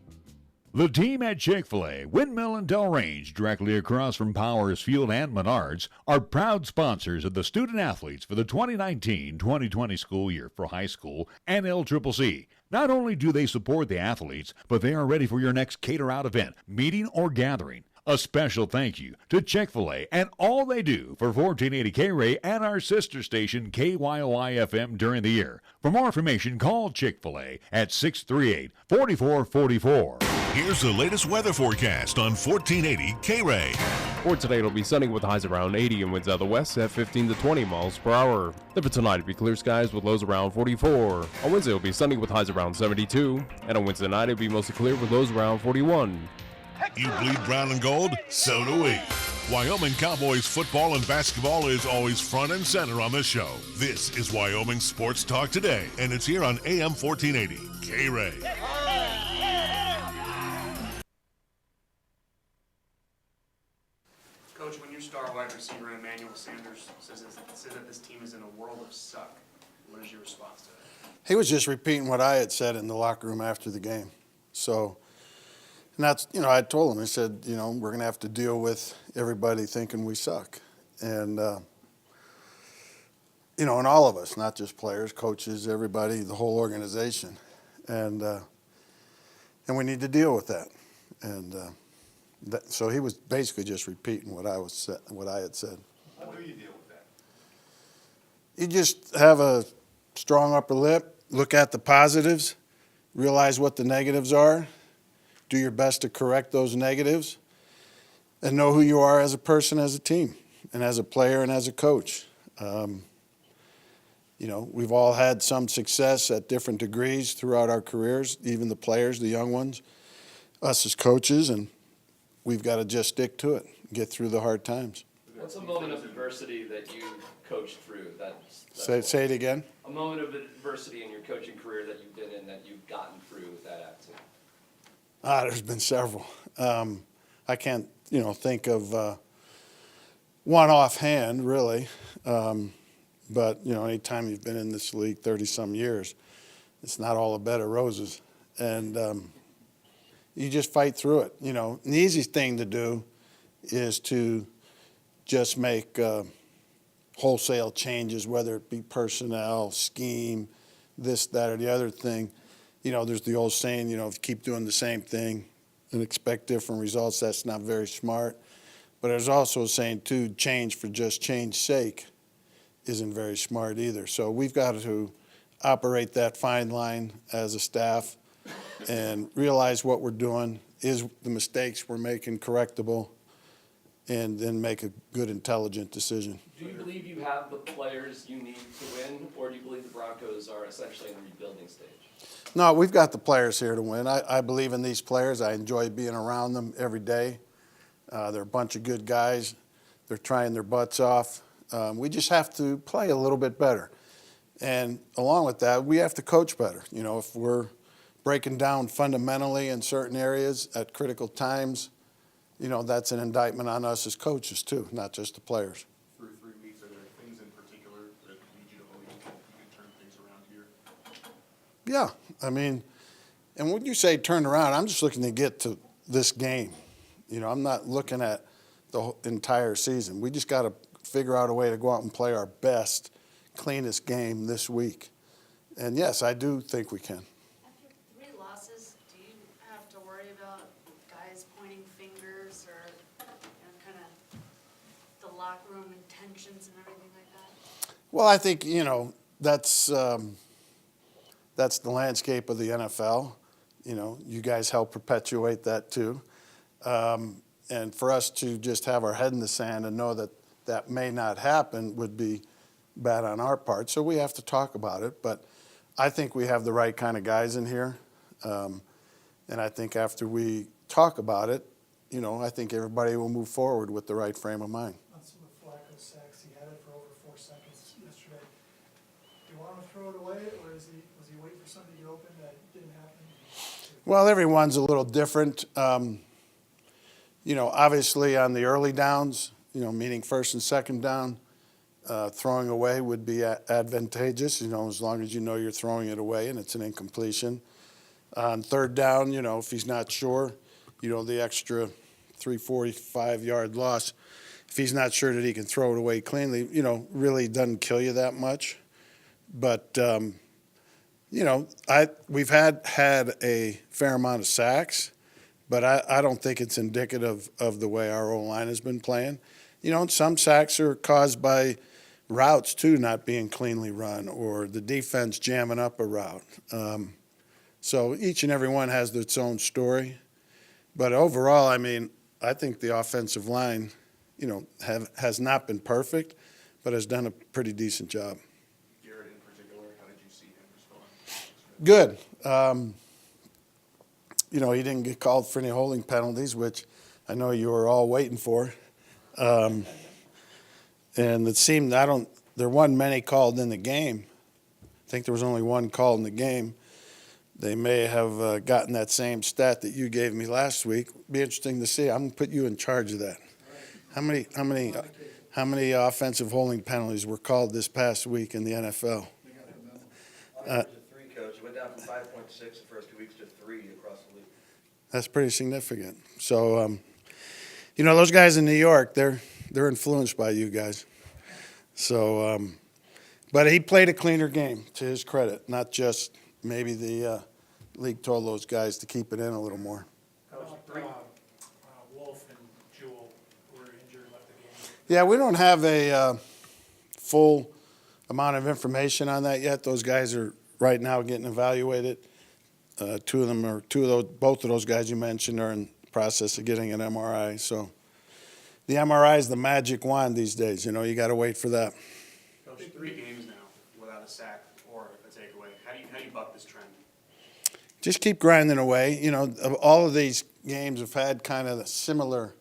The team at Chick-fil-A, Windmill and Del Range, directly across from Powers Field and Menards, are proud sponsors of the student athletes for the 2019-2020 school year for high school and LCCC. Not only do they support the athletes, but they are ready for your next cater-out event, meeting, or gathering. A special thank you to Chick-fil-A and all they do for 1480 KRAE and our sister station KYOI-FM during the year. For more information, call Chick-fil-A at 638-4444. Here's the latest weather forecast on 1480 KRAE. For today, it'll be sunny with highs around 80 and winds out of the west at 15 to 20 miles per hour. Then for tonight, it'll be clear skies with lows around 44. On Wednesday, it'll be sunny with highs around 72. And on Wednesday night, it'll be mostly clear with lows around 41. You bleed brown and gold? So do we. Wyoming Cowboys football and basketball is always front and center on the show. This is Wyoming Sports Talk Today, and it's here on AM 1480, KRAE. Coach, when your star wide receiver Emmanuel Sanders says that this team is in a world of suck, what is your response to that? He was just repeating what I had said in the locker room after the game. So, and that's, I told him, I said, we're going to have to deal with everybody thinking we suck. And, and all of us, not just players, coaches, everybody, the whole organization. And we need to deal with that. And so he was basically just repeating what I had said. How do you deal with that? You just have a strong upper lip, look at the positives, realize what the negatives are, do your best to correct those negatives, and know who you are as a person, as a team, and as a player and as a coach. We've all had some success at different degrees throughout our careers, even the players, the young ones, us as coaches, and we've got to just stick to it, get through the hard times. What's a moment of adversity that you coached through? Say it again. A moment of adversity in your coaching career that you've been in that you've gotten through with that attitude. There's been several. I can't, think of one offhand, really. But, anytime you've been in this league 30-some years, it's not all a bed of roses. And you just fight through it. The easiest thing to do is to just make wholesale changes, whether it be personnel, scheme, this, that, or the other thing. There's the old saying, if you keep doing the same thing and expect different results, that's not very smart. But there's also a saying, too, change for just change's sake isn't very smart either. So we've got to operate that fine line as a staff and realize what we're doing, is the mistakes we're making correctable, and then make a good, intelligent decision. Do you believe you have the players you need to win, or do you believe the Broncos are essentially in the rebuilding stage? No, we've got the players here to win. I believe in these players. I enjoy being around them every day. They're a bunch of good guys. They're trying their butts off. We just have to play a little bit better. And along with that, we have to coach better. If we're breaking down fundamentally in certain areas at critical times, that's an indictment on us as coaches too, not just the players. Through 3 weeks, are there things in particular that lead you to believe you can turn things around here? Yeah, and when you say turn around, I'm just looking to get to this game. I'm not looking at the entire season. We just got to figure out a way to go out and play our best, cleanest game this week. And yes, I do think we can. After 3 losses, do you have to worry about guys pointing fingers or kind of the locker room and tensions and everything like that? Well, I think, that's the landscape of the NFL. You guys help perpetuate that too. And for us to just have our head in the sand and know that that may not happen would be bad on our part. So we have to talk about it. But I think we have the right kind of guys in here. And I think after we talk about it, I think everybody will move forward with the right frame of mind. On some of Flacco's sacks, he had it for over 4 seconds yesterday. Do you want him to throw it away, or was he waiting for something to get open that didn't happen? Well, everyone's a little different. Obviously on the early downs, meaning first and second down, throwing away would be advantageous, as long as you're throwing it away and it's an incompletion. On third down, if he's not sure, the extra 345-yard loss, if he's not sure that he can throw it away cleanly, really doesn't kill you that much. But, we've had a fair amount of sacks, but I don't think it's indicative of the way our O-line has been playing. Some sacks are caused by routes, too, not being cleanly run, or the defense jamming up a route. So each and every one has its own story. But overall, I think the offensive line, has not been perfect, but has done a pretty decent job. Garrett in particular, how did you see him respond? Good. He didn't get called for any holding penalties, which I know you were all waiting for. And it seemed, there wasn't many called in the game. I think there was only one called in the game. They may have gotten that same stat that you gave me last week. Be interesting to see. I'm going to put you in charge of that. How many offensive holding penalties were called this past week in the NFL? To 3, Coach. It went down from 5.6 the first 2 weeks to 3 across the league. That's pretty significant. So, those guys in New York, they're influenced by you guys. So, but he played a cleaner game, to his credit, not just maybe the league told those guys to keep it in a little more. Wolf and Jewel were injured, left the game. Yeah, we don't have a full amount of information on that yet. Those guys are right now getting evaluated. Both of those guys you mentioned are in the process of getting an MRI. So the MRI is the magic wand these days. You got to wait for that. Coach, 3 games now without a sack or a takeaway. How do you buck this trend? Just keep grinding away. All of these games have had kind of a similar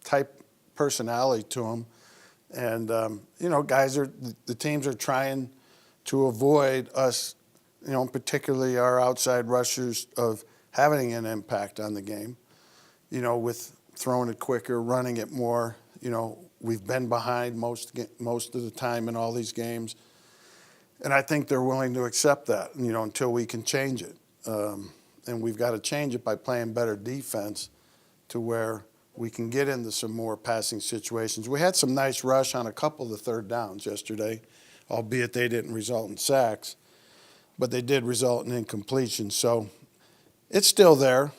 type personality to them. And, the teams are trying to avoid us, particularly our outside rushers, of having an impact on the game, with throwing it quicker, running it more. We've been behind most of the time in all these games. And I think they're willing to accept that, until we can change it. And we've got to change it by playing better defense to where we can get into some more passing situations. We had some nice rush on a couple of the third downs yesterday, albeit they didn't result in sacks, but they did result in incompletion. So it's still there.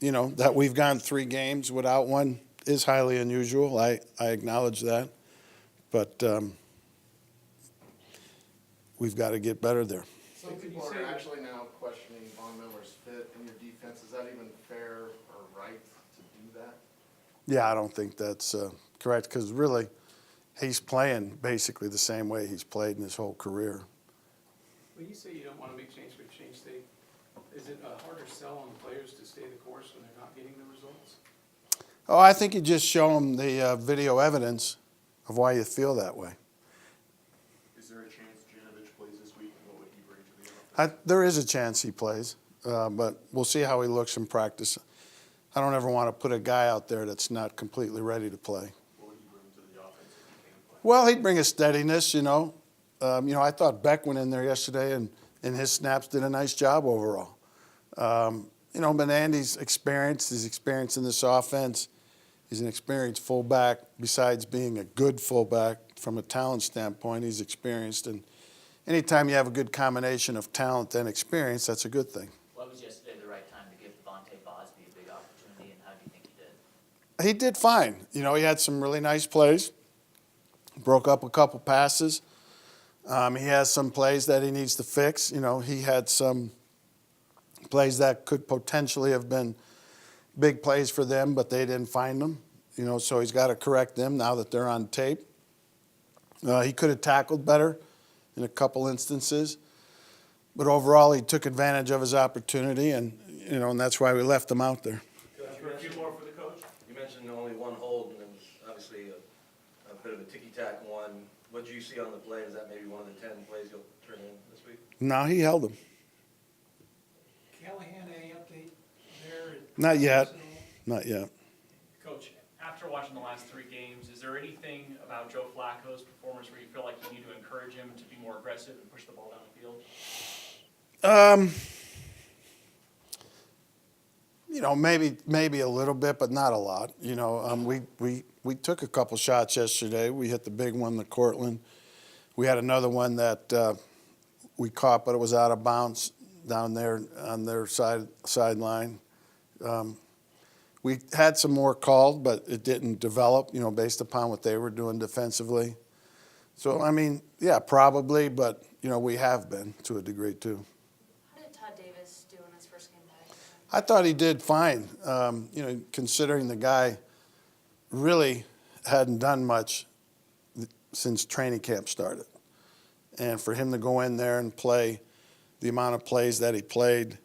That we've gone 3 games without one is highly unusual. I acknowledge that. But we've got to get better there. Some people are actually now questioning Von Miller's fit in your defense. Is that even fair or right to do that? Yeah, I don't think that's correct, because really he's playing basically the same way he's played in his whole career. When you say you don't want to make change for change sake, is it a harder sell on players to stay the course when they're not getting the results? Oh, I think you just show them the video evidence of why you feel that way. Is there a chance Janovich plays this week, and what would he bring to the offense? There is a chance he plays, but we'll see how he looks in practice. I don't ever want to put a guy out there that's not completely ready to play. What would he bring to the offense if he can play? Well, he'd bring a steadiness, I thought Beck went in there yesterday and his snaps did a nice job overall. But Andy's experienced. He's experienced in this offense. He's an experienced fullback. Besides being a good fullback from a talent standpoint, he's experienced. And anytime you have a good combination of talent and experience, that's a good thing. What was yesterday the right time to give Devontae Bosby a big opportunity, and how do you think he did? He did fine. He had some really nice plays. Broke up a couple passes. He has some plays that he needs to fix. He had some plays that could potentially have been big plays for them, but they didn't find them. So he's got to correct them now that they're on tape. He could have tackled better in a couple instances, but overall he took advantage of his opportunity, and that's why we left him out there. A few more for the coach. You mentioned only one hold, and then obviously a bit of a ticky-tack one. What did you see on the play? Is that maybe one of the 10 plays you'll turn in this week? No, he held him. Callahan, any update there? Not yet. Not yet. Coach, after watching the last 3 games, is there anything about Joe Flacco's performance where you feel like you need to encourage him to be more aggressive and push the ball down the field? Maybe a little bit, but not a lot. We took a couple shots yesterday. We hit the big one, the Cortland. We had another one that we caught, but it was out of bounds down there on their sideline. We had some more called, but it didn't develop, based upon what they were doing defensively. So, probably, but, we have been to a degree too. How did Todd Davis do in his first game back? I thought he did fine, considering the guy really hadn't done much since training camp started. And for him to go in there and play the amount of plays that he played,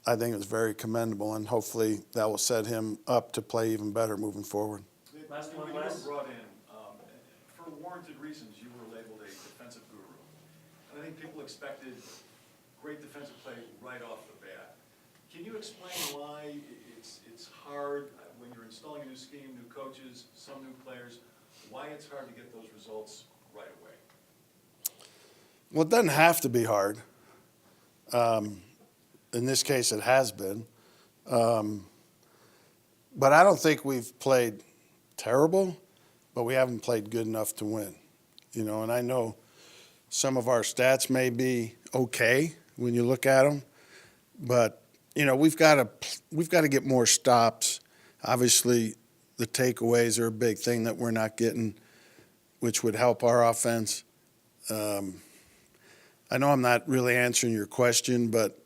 I think it was very commendable, and hopefully that will set him up to play even better moving forward. Last one, when you were brought in, for warranted reasons, you were labeled a defensive guru. And I think people expected great defensive play right off the bat. Can you explain why it's hard when you're installing a new scheme, new coaches, some new players, why it's hard to get those results right away? Well, it doesn't have to be hard. In this case, it has been. But I don't think we've played terrible, but we haven't played good enough to win. You know, and I know some of our stats may be okay when you look at them, but you know, we've got to get more stops. Obviously, the takeaways are a big thing that we're not getting, which would help our offense. I know I'm not really answering your question, but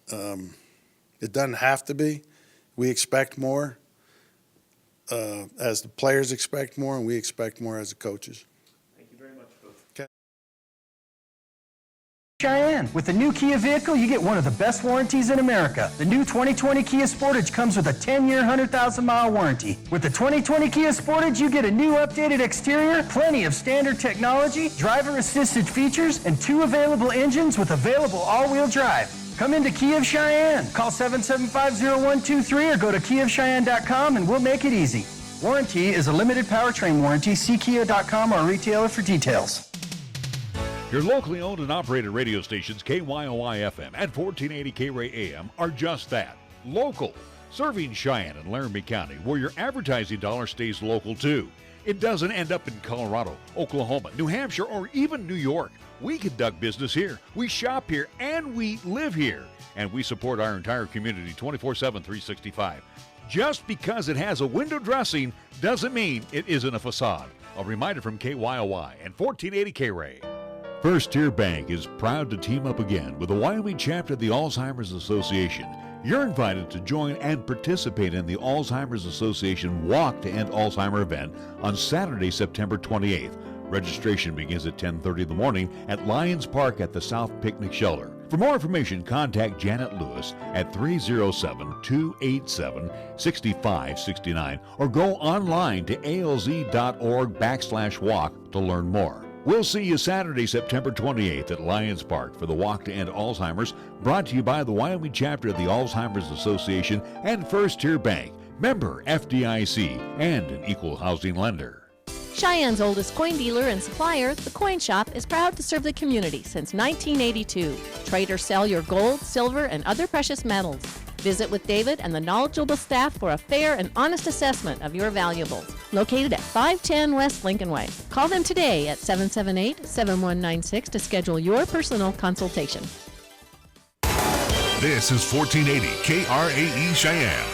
it doesn't have to be. We expect more, as the players expect more, and we expect more as the coaches. Thank you very much, Coach. Okay. Cheyenne. With the new Kia vehicle, you get one of the best warranties in America. The new 2020 Kia Sportage comes with a 10-year, 100,000-mile warranty. With the 2020 Kia Sportage, you get a new updated exterior, plenty of standard technology, driver-assisted features, and 2 available engines with available all-wheel drive. Come into Kia of Cheyenne. Call 775-0123 or go to kiaofcheyenne.com and we'll make it easy. Warranty is a limited powertrain warranty. See kia.com or a retailer for details. Your locally owned and operated radio stations, KYOI FM and 1480 KRAE AM, are just that, local, serving Cheyenne and Laramie County, where your advertising dollar stays local too. It doesn't end up in Colorado, Oklahoma, New Hampshire, or even New York. We conduct business here, we shop here, and we live here. And we support our entire community 24/7, 365. Just because it has a window dressing doesn't mean it isn't a facade. A reminder from KYOI and 1480 KRAE. First Tier Bank is proud to team up again with the Wyoming chapter of the Alzheimer's Association. You're invited to join and participate in the Alzheimer's Association Walk to End Alzheimer event on Saturday, September 28th. Registration begins at 10:30 in the morning at Lions Park at the South Picnic Shelter. For more information, contact Janet Lewis at 307-287-6569 or go online to alz.org/walk to learn more. We'll see you Saturday, September 28th at Lions Park for the Walk to End Alzheimer's, brought to you by the Wyoming chapter of the Alzheimer's Association and First Tier Bank, member FDIC, and an equal housing lender. Cheyenne's oldest coin dealer and supplier, The Coin Shop, is proud to serve the community since 1982. Trade or sell your gold, silver, and other precious metals. Visit with David and the knowledgeable staff for a fair and honest assessment of your valuables. Located at 510 West Lincoln Way. Call them today at 778-7196 to schedule your personal consultation. This is 1480 KRAE Cheyenne.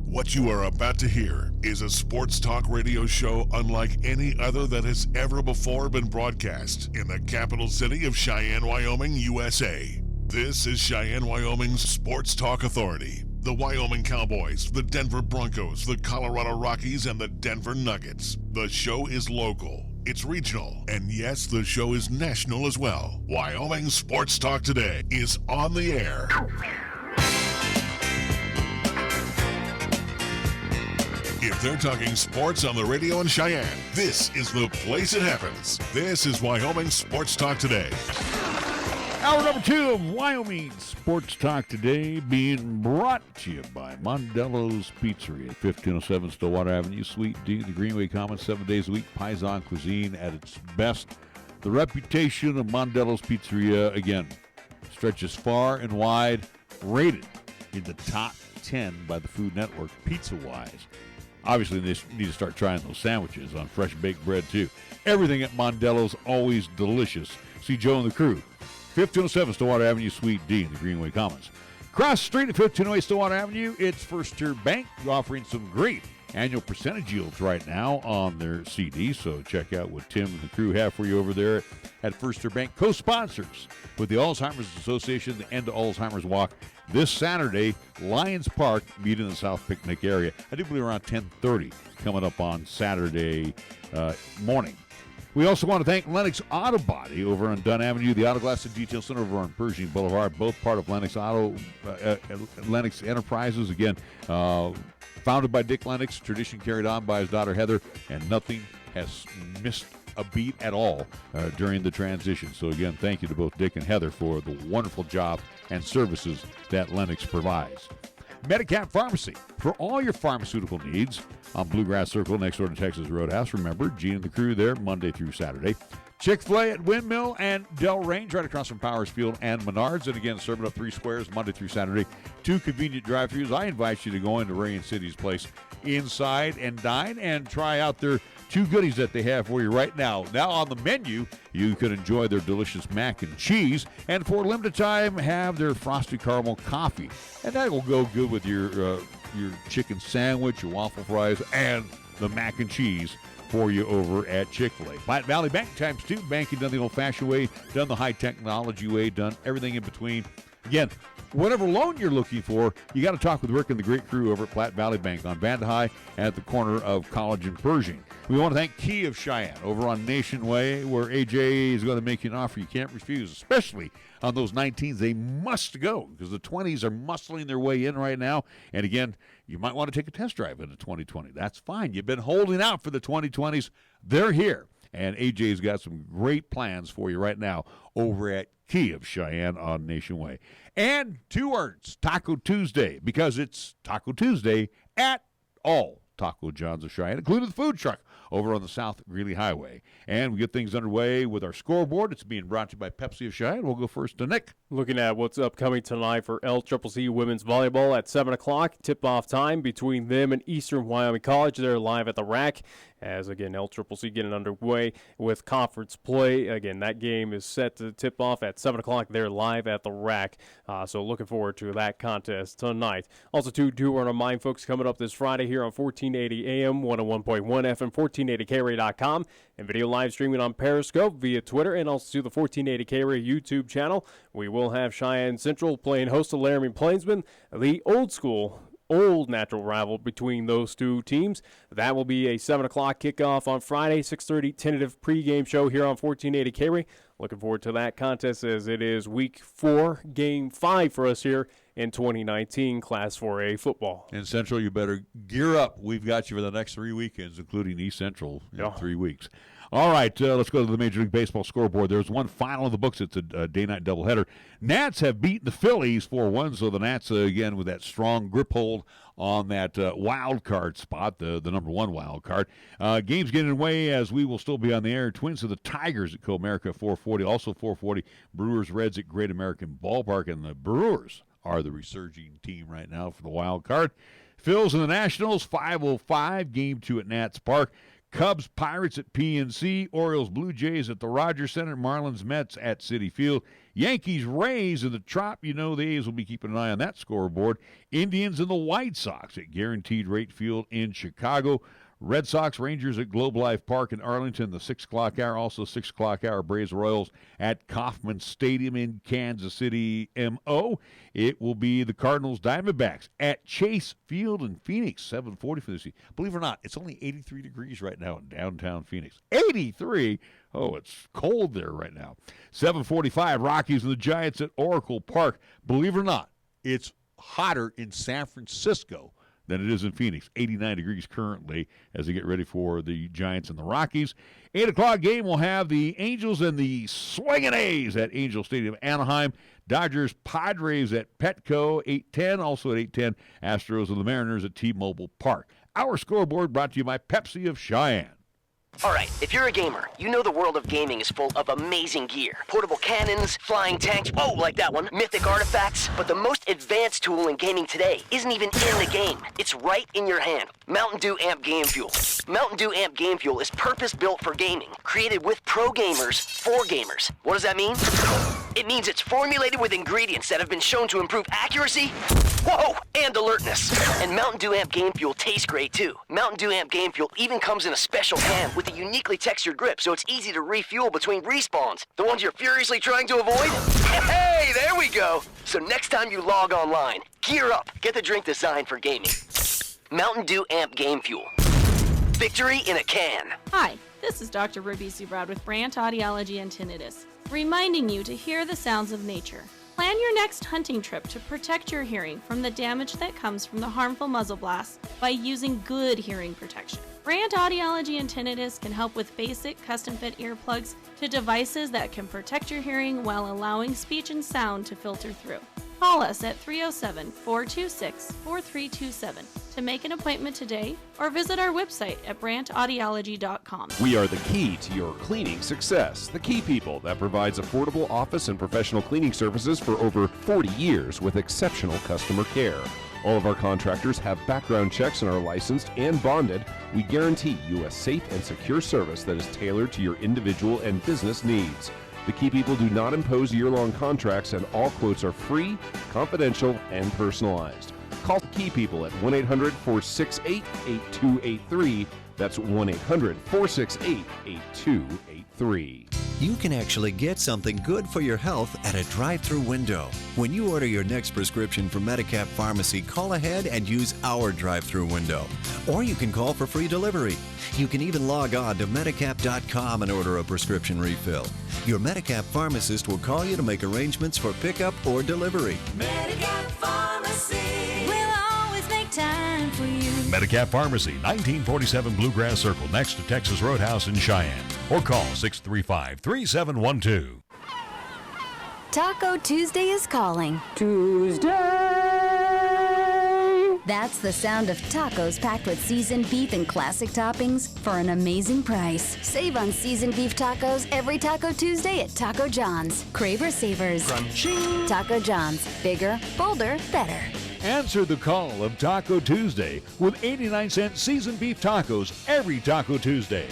What you are about to hear is a sports talk radio show unlike any other that has ever before been broadcast in the capital city of Cheyenne, Wyoming, USA. This is Cheyenne, Wyoming's Sports Talk Authority. The Wyoming Cowboys, the Denver Broncos, the Colorado Rockies, and the Denver Nuggets. The show is local, it's regional, and yes, the show is national as well. Wyoming Sports Talk Today is on the air. If they're talking sports on the radio in Cheyenne, this is the place it happens. This is Wyoming Sports Talk Today. Hour number 2 of Wyoming Sports Talk Today being brought to you by Mondello's Pizzeria, 1507 Stillwater Avenue, Suite D, the Greenway Commons, 7 days a week, Paisan cuisine at its best. The reputation of Mondello's Pizzeria, again, stretches far and wide, rated in the top 10 by the Food Network, pizza-wise. Obviously, they need to start trying those sandwiches on fresh baked bread, too. Everything at Mondello's always delicious. See Joe and the crew. 1507 Stillwater Avenue, Suite D in the Greenway Commons. Across the street at 1508 Stillwater Avenue, it's First Tier Bank offering some great annual percentage yields right now on their CD. So check out what Tim and the crew have for you over there at First Tier Bank. Co-sponsors with the Alzheimer's Association, the End to Alzheimer's Walk this Saturday, Lions Park, meet in the South Picnic area. I do believe around 10:30 coming up on Saturday morning. We also want to thank Lennox Auto Body over on Dunn Avenue, the Auto Glass and Detail Center over on Pershing Boulevard, both part of Lennox Lennox Enterprises. Again, founded by Dick Lennox, tradition carried on by his daughter Heather, and nothing has missed a beat at all during the transition. So again, thank you to both Dick and Heather for the wonderful job and services that Lennox provides. Medigap Pharmacy, for all your pharmaceutical needs on Bluegrass Circle next door to Texas Roadhouse. Remember, Gene and the crew there Monday through Saturday. Chick-fil-A at Windmill and Del Range right across from Powers Field and Menards. And again, serving up 3 squares Monday through Saturday. 2 convenient drive-thrus. I invite you to go into Ray and City's place inside and dine and try out their 2 goodies that they have for you right now. Now on the menu, you can enjoy their delicious mac and cheese, and for a limited time, have their frosted caramel coffee. And that will go good with your chicken sandwich, your waffle fries, and the mac and cheese for you over at Chick-fil-A. Platte Valley Bank ×2, banking done the old-fashioned way, done the high-technology way, done everything in between. Again, whatever loan you're looking for, you got to talk with Rick and the great crew over at Platte Valley Bank on Vanda High at the corner of College and Pershing. We want to thank Key of Cheyenne over on Nation Way, where AJ is going to make you an offer you can't refuse, especially on those 19s. They must go because the 20s are muscling their way in right now. And again, you might want to take a test drive in the 2020. That's fine. You've been holding out for the 2020s. They're here. And AJ's got some great plans for you right now over at Key of Cheyenne on Nation Way. And 2 words, Taco Tuesday, because it's Taco Tuesday at all Taco John's of Cheyenne, including the food truck over on the South Greeley Highway. And we get things underway with our scoreboard. It's being brought to you by Pepsi of Cheyenne. We'll go first to Nick. Looking at what's upcoming tonight for LCCC women's volleyball at 7 o'clock. Tip-off time between them and Eastern Wyoming College. They're live at the rack as, again, LCCC getting underway with conference play. Again, that game is set to tip off at 7 o'clock. They're live at the rack. So looking forward to that contest tonight. Also, do want to remind folks coming up this Friday here on 1480 AM, 101.1 FM, 1480KRAE.com, and video live streaming on Periscope via Twitter and also to the 1480KRAE YouTube channel. We will have Cheyenne Central playing host to Laramie Plainsman, the old natural rival between those 2 teams. That will be a 7 o'clock kickoff on Friday, 6:30 tentative pregame show here on 1480 KRAE. Looking forward to that contest as it is week 4, game 5 for us here in 2019 Class 4A football. In Central, you better gear up. We've got you for the next 3 weekends, including East Central in 3 weeks. All right, let's go to the Major League Baseball scoreboard. There's one final in the books. It's a day-night doubleheader. Nats have beaten the Phillies 4-1, so the Nats, again, with that strong grip hold on that wild card spot, the number 1 wild card. Games getting away as we will still be on the air. Twins of the Tigers at Co-America 440. Also 440, Brewers-Reds at Great American Ballpark, and the Brewers are the resurging team right now for the wild card. Phils and the Nationals, 5:05, Game 2 at Nats Park. Cubs, Pirates at PNC, Orioles, Blue Jays at the Rogers Center, Marlins, Mets at Citi Field, Yankees, Rays in the Trop. You know the A's will be keeping an eye on that scoreboard. Indians and the White Sox at Guaranteed Rate Field in Chicago. Red Sox, Rangers at Globe Life Park in Arlington, the 6 o'clock hour. Also 6 o'clock hour, Braves, Royals at Kauffman Stadium in Kansas City, MO. It will be the Cardinals, Diamondbacks at Chase Field in Phoenix, 7:40 for this. Believe it or not, it's only 83 degrees right now in downtown Phoenix. 83? Oh, it's cold there right now. 7:45, Rockies and the Giants at Oracle Park. Believe it or not, it's hotter in San Francisco than it is in Phoenix. 89 degrees currently as they get ready for the Giants and the Rockies. 8 o'clock game will have the Angels and the Swingin' A's at Angel Stadium, Anaheim. Dodgers, Padres at Petco, 8:10. Also at 8:10, Astros and the Mariners at T-Mobile Park. Our scoreboard brought to you by Pepsi of Cheyenne. Alright, if you're a gamer, you know the world of gaming is full of amazing gear. Portable cannons, flying tanks, oh, like that one, mythic artifacts. But the most advanced tool in gaming today isn't even in the game. It's right in your hand. Mountain Dew Amp Game Fuel. Mountain Dew Amp Game Fuel is purpose-built for gaming, created with pro gamers for gamers. What does that mean? It means it's formulated with ingredients that have been shown to improve accuracy, whoa, and alertness. And Mountain Dew Amp Game Fuel tastes great too. Mountain Dew Amp Game Fuel even comes in a special can with a uniquely textured grip, so it's easy to refuel between respawns. The ones you're furiously trying to avoid? Hey, there we go. So next time you log online, gear up. Get the drink designed for gaming. Mountain Dew Amp Game Fuel. Victory in a can. Hi, This is Dr. Ruby Zubrod with Brandt Audiology and Tinnitus, reminding you to hear the sounds of nature. Plan your next hunting trip to protect your hearing from the damage that comes from the harmful muzzle blasts by using good hearing protection. Brandt Audiology and Tinnitus can help with basic custom-fit earplugs to devices that can protect your hearing while allowing speech and sound to filter through. Call us at 307-426-4327 to make an appointment today or visit our website at brandtaudiology.com. We are the key to your cleaning success. The Key People that provides affordable office and professional cleaning services for over 40 years with exceptional customer care. All of our contractors have background checks and are licensed and bonded. We guarantee you a safe and secure service that is tailored to your individual and business needs. The Key People do not impose year-long contracts, and all quotes are free, confidential, and personalized. Call the Key People at 1-800-468-8283. That's 1-800-468-8283. You can actually get something good for your health at a drive-through window. When you order your next prescription from Medigap Pharmacy, call ahead and use our drive-through window. Or you can call for free delivery. You can even log on to Medigap.com and order a prescription refill. Your Medigap pharmacist will call you to make arrangements for pickup or delivery. Medigap Pharmacy. We'll always make time for you. Medigap Pharmacy, 1947 Bluegrass Circle, next to Texas Roadhouse in Cheyenne. Or call 635-3712. Taco Tuesday is calling. Tuesday! That's the sound of tacos packed with seasoned beef and classic toppings for an amazing price. Save on seasoned beef tacos every Taco Tuesday at Taco John's. Craver Savers. Crunching. Taco John's. Bigger, bolder, better. Answer the call of Taco Tuesday with 89-cent seasoned beef tacos every Taco Tuesday.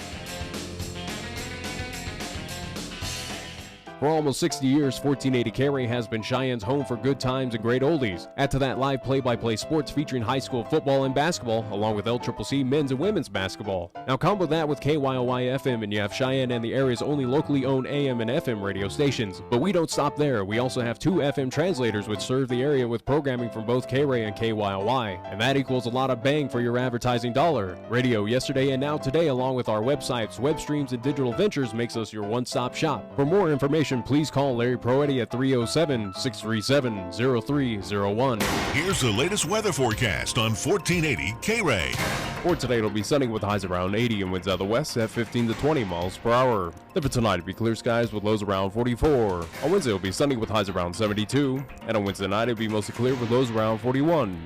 For almost 60 years, 1480 KRAE has been Cheyenne's home for good times and great oldies. Add to that live play-by-play sports featuring high school football and basketball, along with LCCC men's and women's basketball. Now combo that with KYOY-FM and you have Cheyenne and the area's only locally owned AM and FM radio stations. But we don't stop there. We also have 2 FM translators which serve the area with programming from both KRAE and KYOY. And that equals a lot of bang for your advertising dollar. Radio yesterday and now today, along with our websites, web streams, and digital ventures makes us your one-stop shop. For more information, please call Larry Proetti at 307-637-0301. Here's the latest weather forecast on 1480 KRAE. For today, it'll be sunny with highs around 80 and winds out of the west at 15 to 20 miles per hour. Then for tonight, it'll be clear skies with lows around 44. On Wednesday, it'll be sunny with highs around 72. And on Wednesday night, it'll be mostly clear with lows around 41.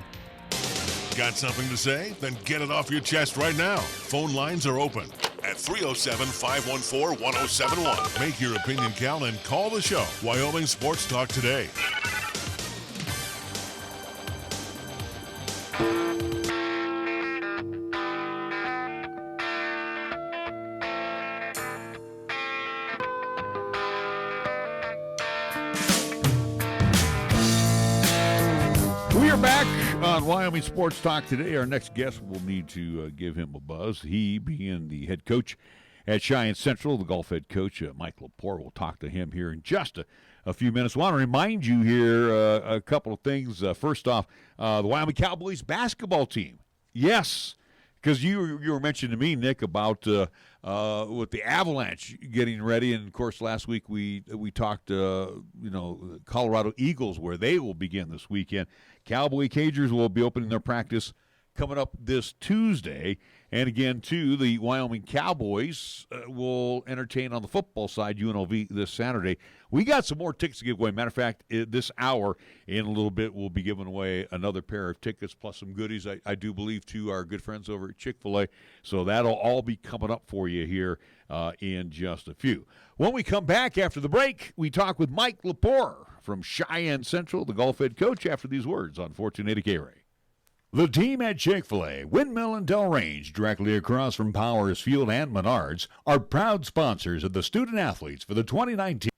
Got something to say? Then get it off your chest right now. Phone lines are open at 307-514-1071. Make your opinion count and call the show. Wyoming Sports Talk today. We are back on Wyoming Sports Talk today. Our next guest will need to give him a buzz. He being the head coach at Cheyenne Central, the golf head coach, Mike LePore. We'll talk to him here in just a few minutes. I want to remind you here a couple of things. First off, the Wyoming Cowboys basketball team. Yes, because you were mentioning to me, Nick, about with the Avalanche getting ready, and of course last week we talked Colorado Eagles, where they will begin this weekend. Cowboy Cagers will be opening their practice coming up this Tuesday. And again, too, the Wyoming Cowboys will entertain on the football side UNLV this Saturday. We got some more tickets to give away. Matter of fact, this hour, in a little bit, we'll be giving away another pair of tickets plus some goodies, I do believe, to our good friends over at Chick-fil-A. So that'll all be coming up for you here in just a few. When we come back after the break, we talk with Mike LePore from Cheyenne Central, the golf head coach, after these words on 1480 KRAE. The team at Chick-fil-A, Windmill and Del Range, directly across from Powers Field and Menards, are proud sponsors of the student athletes for the 2019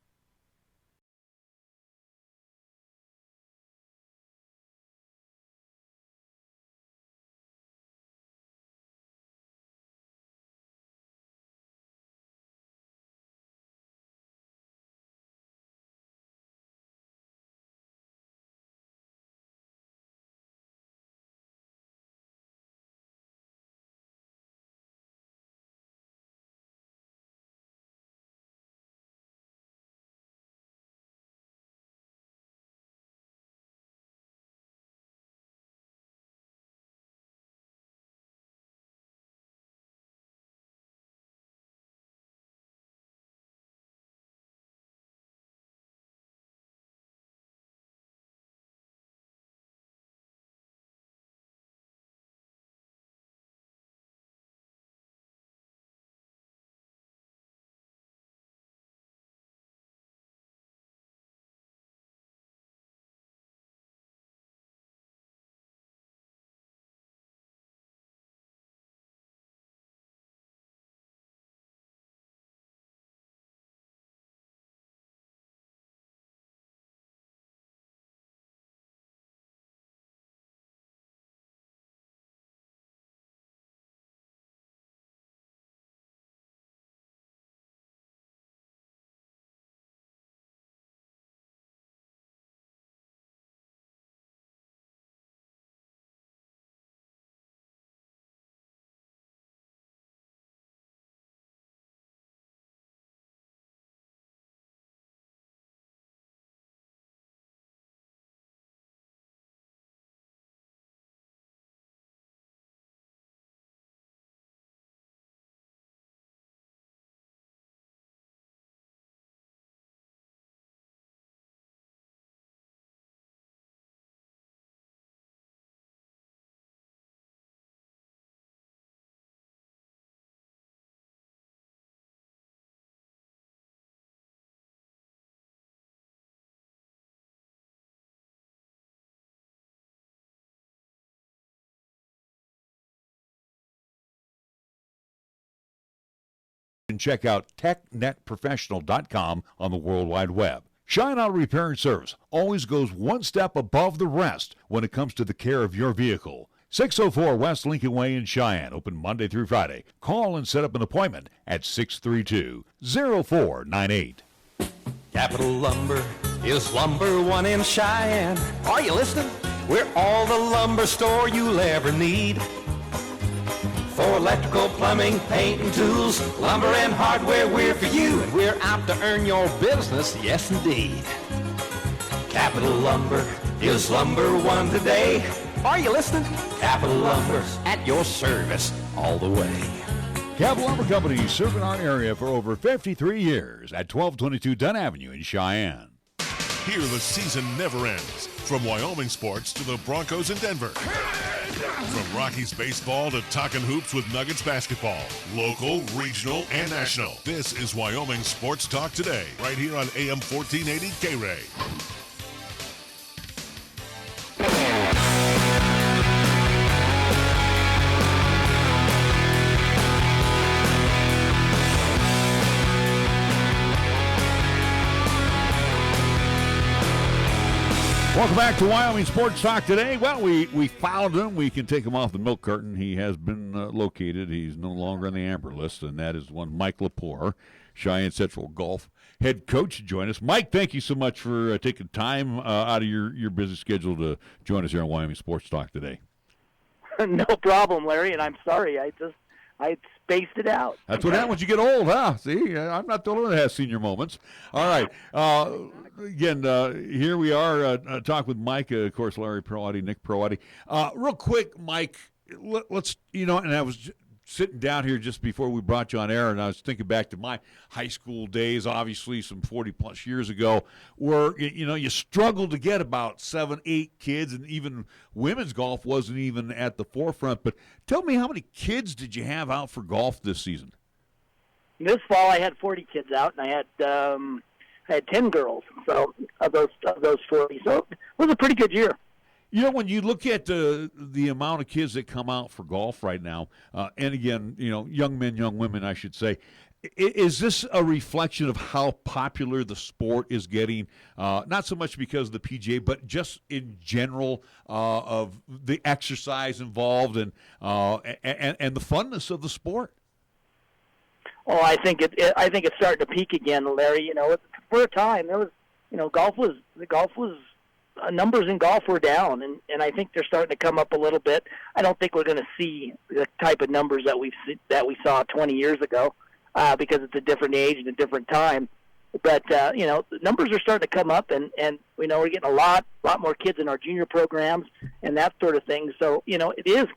check out technetprofessional.com on the World Wide Web. Cheyenne Auto Repair and Service always goes one step above the rest when it comes to the care of your vehicle. 604 West Lincoln Way in Cheyenne, open Monday through Friday. Call and set up an appointment at 632-0498. Capital Lumber is lumber one in Cheyenne. Are you listening? We're all the lumber store you'll ever need. For electrical, plumbing, paint, and tools, lumber and hardware, we're for you. And we're out to earn your business, yes indeed. Capital Lumber is lumber one today. Are you listening? Capital Lumber's at your service all the way. Capital Lumber Company, serving our area for over 53 years at 1222 Dunn Avenue in Cheyenne. Here the season never ends. From Wyoming sports to the Broncos in Denver. From Rockies baseball to talking hoops with Nuggets basketball. Local, regional, and national. This is Wyoming Sports Talk Today, right here on AM 1480 KRAE. Welcome back to Wyoming Sports Talk Today. Well, we found him. We can take him off the milk carton. He has been located. He's no longer on the amber list, and that is one Mike LePore, Cheyenne Central Golf head coach, to join us. Mike, thank you so much for taking time out of your busy schedule to join us here on Wyoming Sports Talk Today. No problem, Larry, and I'm sorry. I spaced it out. That's what happens when you get old, huh? See, I'm not the only one that has senior moments. All right. Again, here we are, talk with Mike, of course, Larry Proati, Nick Proati. Real quick, Mike, let's, and I was sitting down here just before we brought you on air, and I was thinking back to my high school days, obviously some 40-plus years ago, where, you struggled to get about 7, 8 kids, and even women's golf wasn't even at the forefront. But tell me, how many kids did you have out for golf this season? This fall, I had 40 kids out, and I had 10 girls, so of those 40. So it was a pretty good year. When you look at the amount of kids that come out for golf right now, and again, young men, young women, I should say, is this a reflection of how popular the sport is getting? Not so much because of the PGA, but just in general of the exercise involved and the funness of the sport. Oh, I think it's starting to peak again, Larry. For a time there was, golf was numbers in golf were down, and I think they're starting to come up a little bit. I don't think we're going to see the type of numbers that we saw 20 years ago, because it's a different age and a different time. But the numbers are starting to come up, and we're getting a lot more kids in our junior programs and that sort of thing. So it is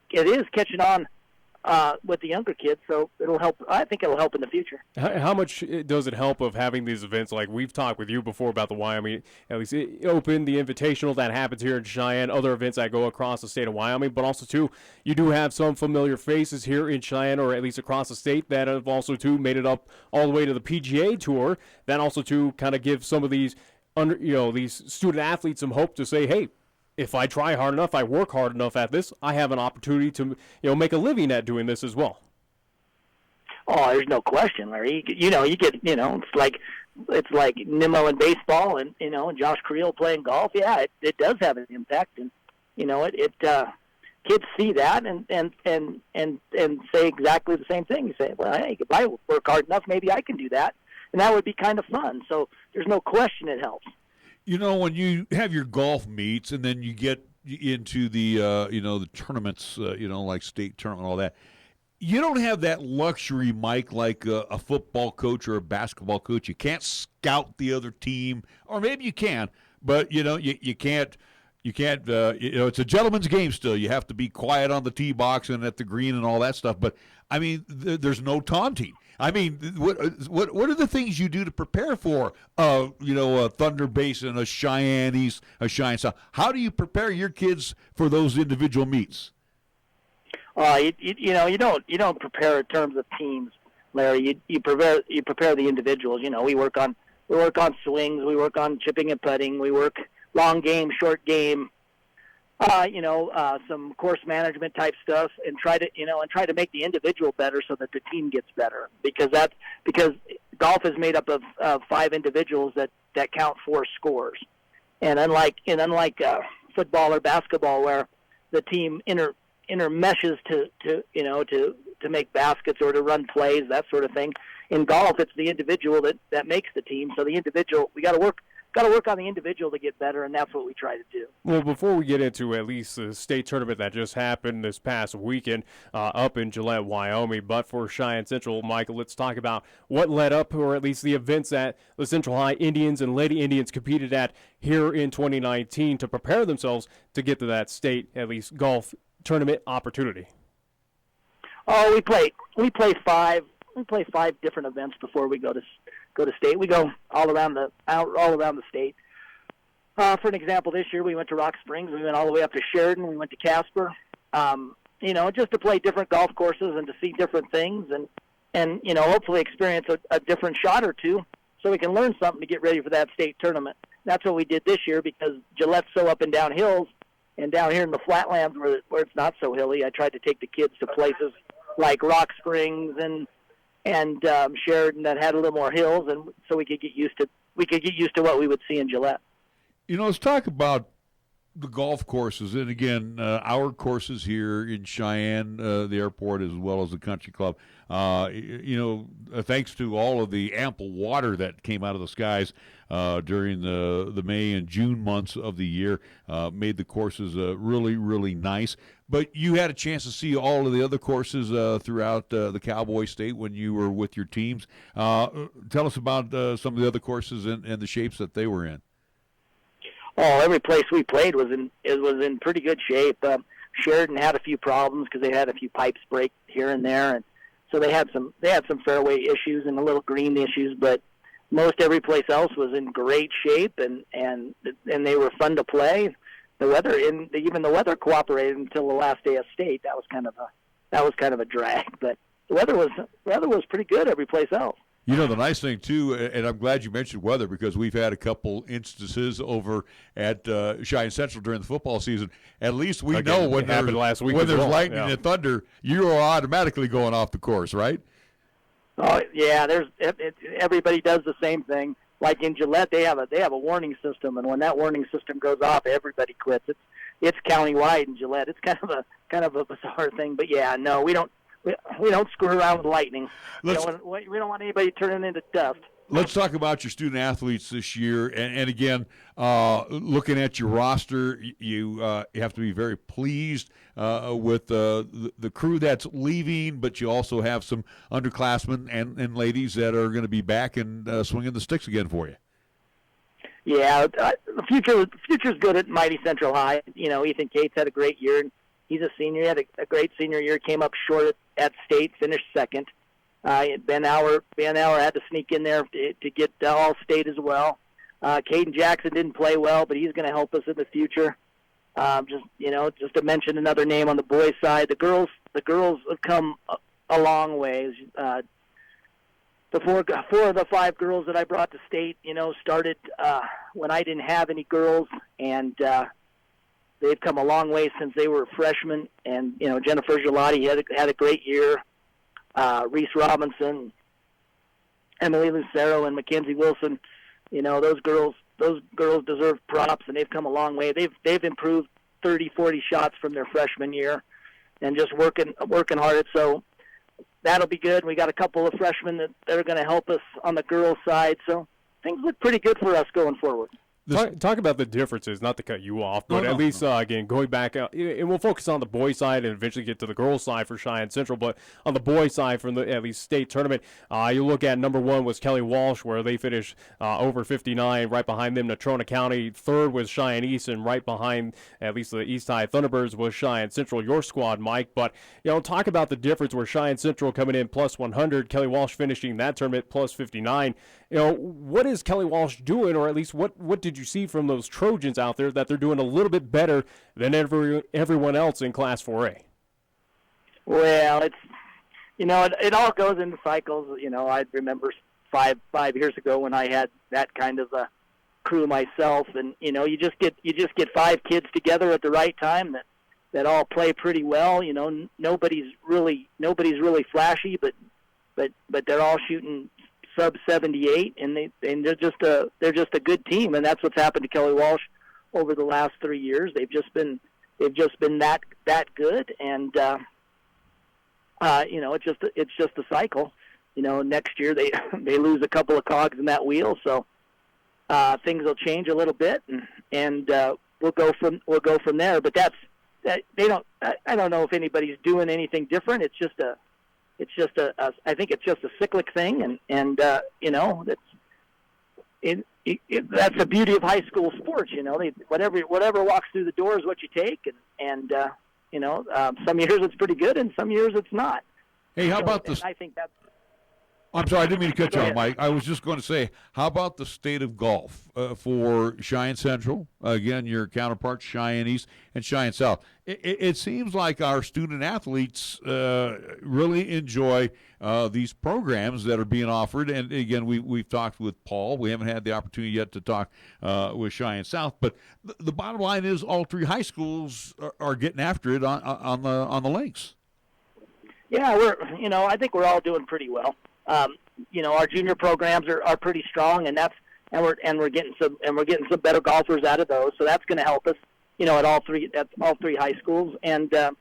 catching on with the younger kids, so it'll help. I think it'll help in the future. How much does it help of having these events? Like we've talked with you before about the Wyoming, at least Open, the Invitational that happens here in Cheyenne, other events that go across the state of Wyoming, but also too, you do have some familiar faces here in Cheyenne, or at least across the state, that have also too made it up all the way to the PGA Tour. That also too kind of give some of these these student athletes some hope to say, hey, if I try hard enough, I work hard enough at this, I have an opportunity to, make a living at doing this as well. Oh, there's no question, Larry. You get, it's like Nimmo in baseball, and and Josh Creel playing golf. Yeah, it does have an impact, and kids see that and say exactly the same thing. You say, well, hey, if I work hard enough, maybe I can do that, and that would be kind of fun. So there's no question it helps. When you have your golf meets and then you get into the, the tournaments, like state tournament, all that, you don't have that luxury, Mike, like a football coach or a basketball coach. You can't scout the other team, or maybe you can, but, you can't, it's a gentleman's game still. You have to be quiet on the tee box and at the green and all that stuff. But, I mean, there's no taunting. I mean, what are the things you do to prepare for, a Thunder Basin, a Cheyenne East, a Cheyenne South? How do you prepare your kids for those individual meets? You don't prepare in terms of teams, Larry. You prepare the individuals. We work on swings, we work on chipping and putting, we work long game, short game, Some course management type stuff, and try to make the individual better so that the team gets better. Because golf is made up of 5 individuals that count 4 scores, and unlike football or basketball where the team intermeshes to make baskets or to run plays, that sort of thing. In golf, it's the individual that makes the team. So the individual, we got to work on the individual to get better, and that's what we try to do. Well, before we get into at least the state tournament that just happened this past weekend up in Gillette, Wyoming, but for Cheyenne Central, Michael, let's talk about what led up, or at least the events that the Central High Indians and Lady Indians competed at here in 2019 to prepare themselves to get to that state, at least golf tournament opportunity. Oh, we play 5 different events before we go to state. We go all around the state. For an example, this year we went to Rock Springs. We went all the way up to Sheridan. We went to Casper. Just to play different golf courses and to see different things and hopefully experience a different shot or two so we can learn something to get ready for that state tournament. That's what we did this year because Gillette's so up and down hills, and down here in the flatlands where it's not so hilly, I tried to take the kids to places like Rock Springs and Sheridan that had a little more hills, and so we could get used to what we would see in Gillette. Let's talk about the golf courses, and again, our courses here in Cheyenne, the airport, as well as the country club. Thanks to all of the ample water that came out of the skies during the May and June months of the year, made the courses really, really nice. But you had a chance to see all of the other courses throughout the Cowboy State when you were with your teams. Tell us about some of the other courses and the shapes that they were in. Oh, every place we played was in pretty good shape. Sheridan had a few problems because they had a few pipes break here and there, and so they had some fairway issues and a little green issues. But most every place else was in great shape, and they were fun to play. The weather, even the weather cooperated until the last day of state. That was kind of a drag, but the weather was pretty good every place else. The nice thing, too, and I'm glad you mentioned weather because we've had a couple instances over at Cheyenne Central during the football season. At least we know when there's lightning and thunder, you are automatically going off the course, right? Oh, yeah, everybody does the same thing. Like in Gillette, they have a warning system, and when that warning system goes off, everybody quits. It's countywide in Gillette. It's kind of a bizarre thing, but yeah, no, we don't screw around with lightning. We don't want anybody turning into dust. Let's talk about your student athletes this year, and again, looking at your roster, you have to be very pleased with the crew that's leaving, but you also have some underclassmen and ladies that are going to be back and swinging the sticks again for you. Yeah, the future's good at Mighty Central High. Ethan Cates had a great year, and he's a senior. He had a great senior year. Came up short at state, finished second. Ben Auer had to sneak in there to get all state as well. Caden Jackson didn't play well, but he's going to help us in the future. Just to mention another name on the boys' side, the girls have come a long ways. The four of the 5 girls that I brought to state, started when I didn't have any girls, and they've come a long way since they were freshmen. And Jennifer Gelati had a great year. Reese Robinson, Emily Lucero, and Mackenzie Wilson. Those girls deserve props, and they've come a long way. They've improved 30, 40 shots from their freshman year, and just working hard. So that'll be good. We got a couple of freshmen that are going to help us on the girls' side. So things look pretty good for us going forward. Talk about the differences, not to cut you off, but at least, again, going back out, and we'll focus on the boys' side and eventually get to the girls' side for Cheyenne Central, but on the boys' side from the, at least, state tournament, you look at number 1 was Kelly Walsh, where they finished over 59, right behind them, Natrona County. Third was Cheyenne East, and right behind, at least the East High Thunderbirds, was Cheyenne Central, your squad, Mike. But, talk about the difference where Cheyenne Central coming in plus 100, Kelly Walsh finishing that tournament plus 59. What is Kelly Walsh doing, or at least what did you see from those Trojans out there that they're doing a little bit better than everyone else in Class 4A? Well, it's it all goes in cycles. I remember five years ago when I had that kind of crew myself, and you just get 5 kids together at the right time that all play pretty well. Nobody's really flashy, but they're all shooting sub 78, and they're just a good team, and that's what's happened to Kelly Walsh over the last 3 years. They've just been that good, and it's just a cycle. Next year they lose a couple of cogs in that wheel, so things will change a little bit, and we'll go from there. But I don't know if anybody's doing anything different. It's just a I think it's just a cyclic thing, and that's the beauty of high school sports. Whatever walks through the door is what you take, and some years it's pretty good, and some years it's not. Hey, how about this? I think that's. I'm sorry, I didn't mean to cut you off, Mike. I was just going to say, how about the state of golf for Cheyenne Central? Again, your counterparts, Cheyenne East and Cheyenne South. It seems like our student athletes really enjoy these programs that are being offered. And, again, we've talked with Paul. We haven't had the opportunity yet to talk with Cheyenne South. But the bottom line is all 3 high schools are getting after it on the links. Yeah, I think we're all doing pretty well. Our junior programs are pretty strong, and we're getting some better golfers out of those. So that's going to help us, at all three high schools. And as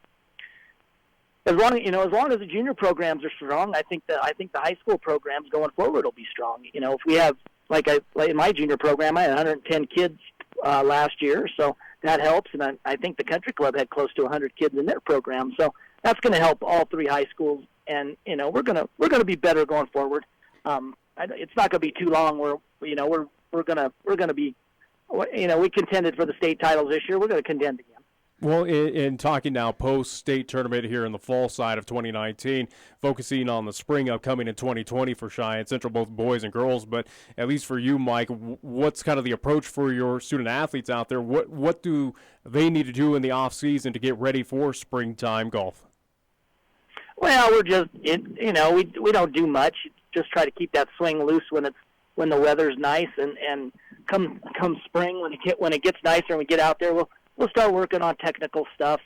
long as the junior programs are strong, I think the high school programs going forward will be strong. If we have like in my junior program, I had 110 kids last year, so that helps. And I think the country club had close to 100 kids in their program, so that's going to help all 3 high schools. And we're gonna be better going forward. It's not gonna be too long. We're gonna be, we contended for the state titles this year. We're gonna contend again. Well, in talking now post-state tournament here in the fall side of 2019, focusing on the spring upcoming in 2020 for Cheyenne Central, both boys and girls, but at least for you, Mike, what's kind of the approach for your student athletes out there? What do they need to do in the off season to get ready for springtime golf? Well, we're just, we don't do much. Just try to keep that swing loose when the weather's nice, and come spring when it gets nicer and we get out there, we'll start working on technical stuff,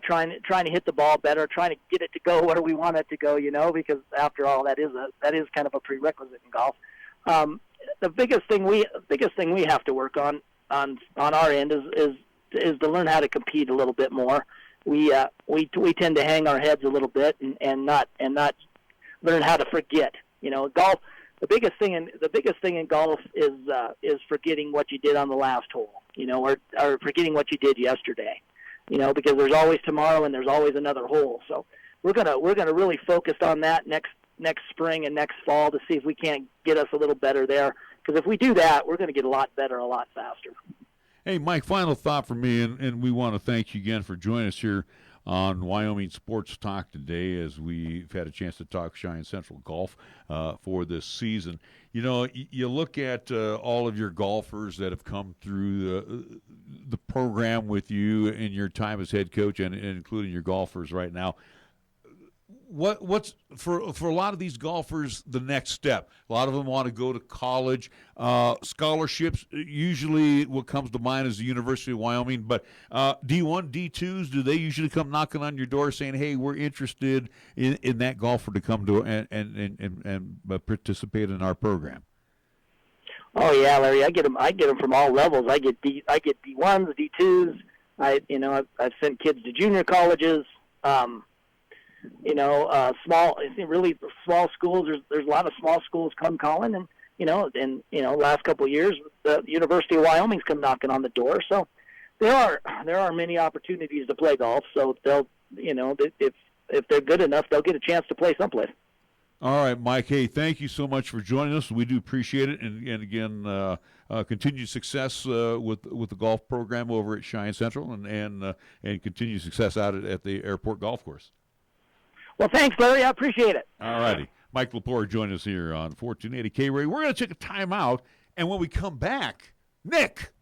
trying to hit the ball better, trying to get it to go where we want it to go. Because after all, that is kind of a prerequisite in golf. The biggest thing we have to work on our end is to learn how to compete a little bit more. We tend to hang our heads a little bit and not learn how to forget. Golf. The biggest thing in golf is forgetting what you did on the last hole. Or forgetting what you did yesterday. Because there's always tomorrow and there's always another hole. So we're gonna really focus on that next spring and next fall to see if we can't get us a little better there. Because if we do that, we're gonna get a lot better, a lot faster. Hey, Mike, final thought for me, and we want to thank you again for joining us here on Wyoming Sports Talk today as we've had a chance to talk Cheyenne Central golf for this season. You look at all of your golfers that have come through the program with you in your time as head coach and including your golfers right now. What's for a lot of these golfers the next step? A lot of them want to go to college. Scholarships, usually what comes to mind is the University of Wyoming, but D1, D2s, do they usually come knocking on your door saying, hey, we're interested in that golfer to come to and participate in our program? Oh yeah, Larry, I get them from all levels. I get D1s, D2s. I've sent kids to junior colleges. Really small schools. There's a lot of small schools come calling, and last couple of years, the University of Wyoming's come knocking on the door. So there are many opportunities to play golf. So they'll, if they're good enough, they'll get a chance to play someplace. All right, Mike. Hey, thank you so much for joining us. We do appreciate it, and again, continued success with the golf program over at Cheyenne Central, and continued success out at the airport golf course. Well, thanks, Larry. I appreciate it. All righty. Mike LePore joined us here on 1480 KRAE. We're going to take a timeout, and when we come back, Nick,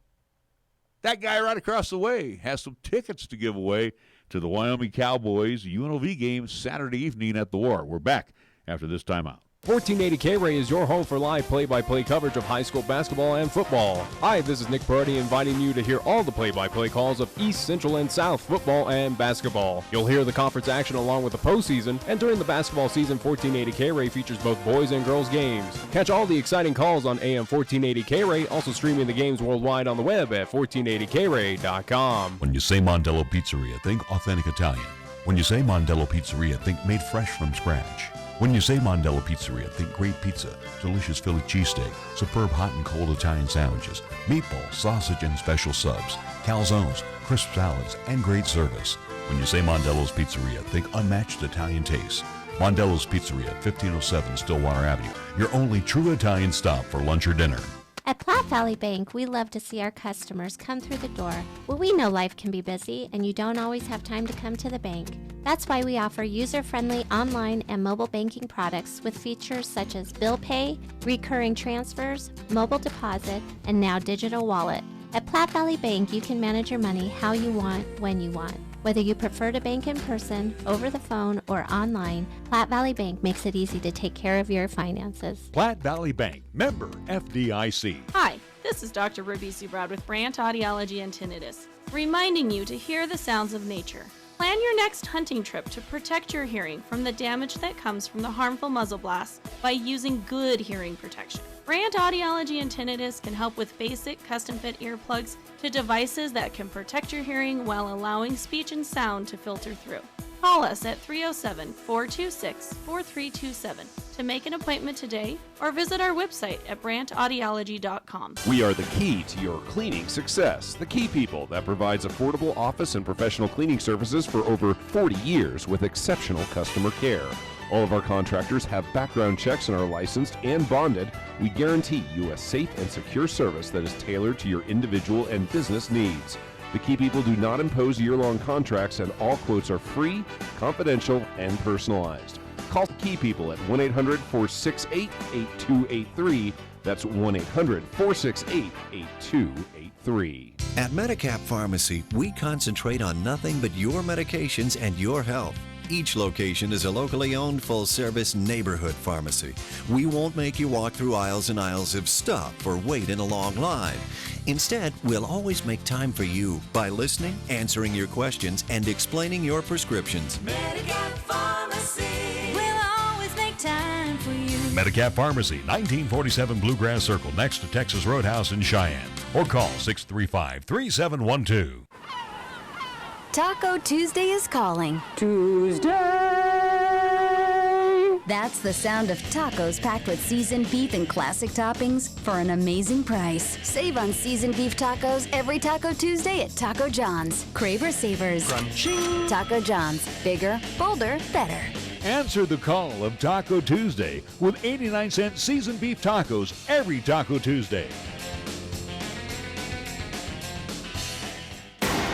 that guy right across the way, has some tickets to give away to the Wyoming Cowboys UNLV game Saturday evening at the War. We're back after this timeout. 1480 KRAE is your home for live play-by-play coverage of high school basketball and football. Hi, this is Nick Brody inviting you to hear all the play-by-play calls of East, Central, and South football and basketball. You'll hear the conference action along with the postseason, and during the basketball season, 1480 KRAE features both boys and girls games. Catch all the exciting calls on AM 1480 KRAE, also streaming the games worldwide on the web at 1480KRAE.com. When you say Mondello Pizzeria, think authentic Italian. When you say Mondello Pizzeria, think made fresh from scratch. When you say Mondello Pizzeria, think great pizza, delicious Philly cheesesteak, superb hot and cold Italian sandwiches, meatballs, sausage and special subs, calzones, crisp salads, and great service. When you say Mondello's Pizzeria, think unmatched Italian taste. Mondello's Pizzeria, 1507 Stillwater Avenue, your only true Italian stop for lunch or dinner. At Platte Valley Bank, we love to see our customers come through the door. Well, we know life can be busy and you don't always have time to come to the bank. That's why we offer user-friendly online and mobile banking products with features such as bill pay, recurring transfers, mobile deposit, and now digital wallet. At Platte Valley Bank, you can manage your money how you want, when you want. Whether you prefer to bank in person, over the phone, or online, Platte Valley Bank makes it easy to take care of your finances. Platte Valley Bank, member FDIC. Hi, this is Dr. Ruby Zubrod with Brandt Audiology and Tinnitus, reminding you to hear the sounds of nature. Plan your next hunting trip to protect your hearing from the damage that comes from the harmful muzzle blasts by using good hearing protection. Brandt Audiology and Tinnitus can help with basic custom-fit earplugs to devices that can protect your hearing while allowing speech and sound to filter through. Call us at 307-426-4327 to make an appointment today or visit our website at brandtaudiology.com. We are the key to your cleaning success. The Key People that provides affordable office and professional cleaning services for over 40 years with exceptional customer care. All of our contractors have background checks and are licensed and bonded. We guarantee you a safe and secure service that is tailored to your individual and business needs. The Key People do not impose year-long contracts, and all quotes are free, confidential, and personalized. Call Key People at 1-800-468-8283. That's 1-800-468-8283. At Medigap Pharmacy, we concentrate on nothing but your medications and your health. Each location is a locally owned full-service neighborhood pharmacy. We won't make you walk through aisles and aisles of stuff or wait in a long line. Instead, we'll always make time for you by listening, answering your questions, and explaining your prescriptions. Medigap Pharmacy. We'll always make time for you. Medigap Pharmacy, 1947 Bluegrass Circle, next to Texas Roadhouse in Cheyenne. Or call 635-3712. Taco Tuesday is calling. Tuesday! That's the sound of tacos packed with seasoned beef and classic toppings for an amazing price. Save on seasoned beef tacos every Taco Tuesday at Taco John's. Craver Savers. Crunching. Taco John's. Bigger, bolder, better. Answer the call of Taco Tuesday with 89-cent seasoned beef tacos every Taco Tuesday.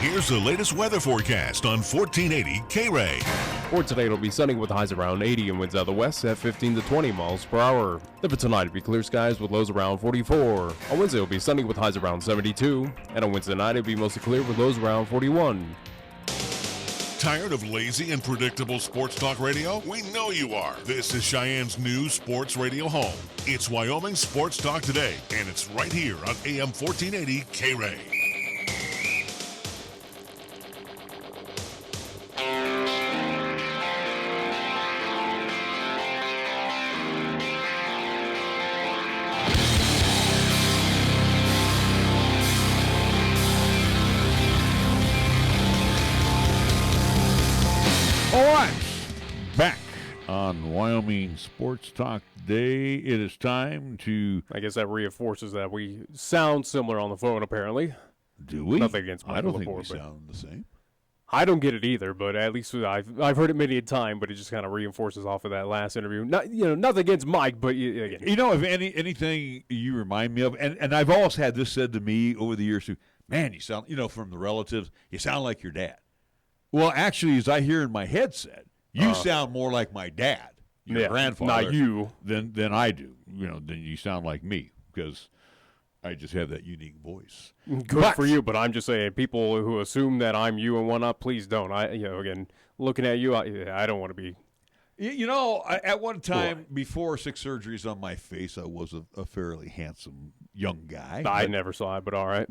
Here's the latest weather forecast on 1480 KRAE. For today, it'll be sunny with highs around 80 and winds out of the west at 15 to 20 miles per hour. Then for tonight, it'll be clear skies with lows around 44. On Wednesday, it'll be sunny with highs around 72. And on Wednesday night, it'll be mostly clear with lows around 41. Tired of lazy and predictable sports talk radio? We know you are. This is Cheyenne's new sports radio home. It's Wyoming Sports Talk Today, and it's right here on AM 1480 KRAE. All right, back on Wyoming Sports Talk Day. It is time to... I guess that reinforces that we sound similar on the phone, apparently. Do we? Nothing against I don't think LePore, we but sound the same. I don't get it either, but at least I've heard it many a time, but it just kind of reinforces off of that last interview. Not, nothing against Mike, but again. If anything you remind me of, and I've always had this said to me over the years too, man, you sound, from the relatives, you sound like your dad. Well, actually, as I hear in my headset, you sound more like my dad, your grandfather, not you, than I do. Then you sound like me because I just have that unique voice. Good for you, but I'm just saying, people who assume that I'm you and whatnot, please don't. Again, looking at you, I don't want to be At one time, before 6 surgeries on my face, I was a fairly handsome young guy. I never saw it, but all right.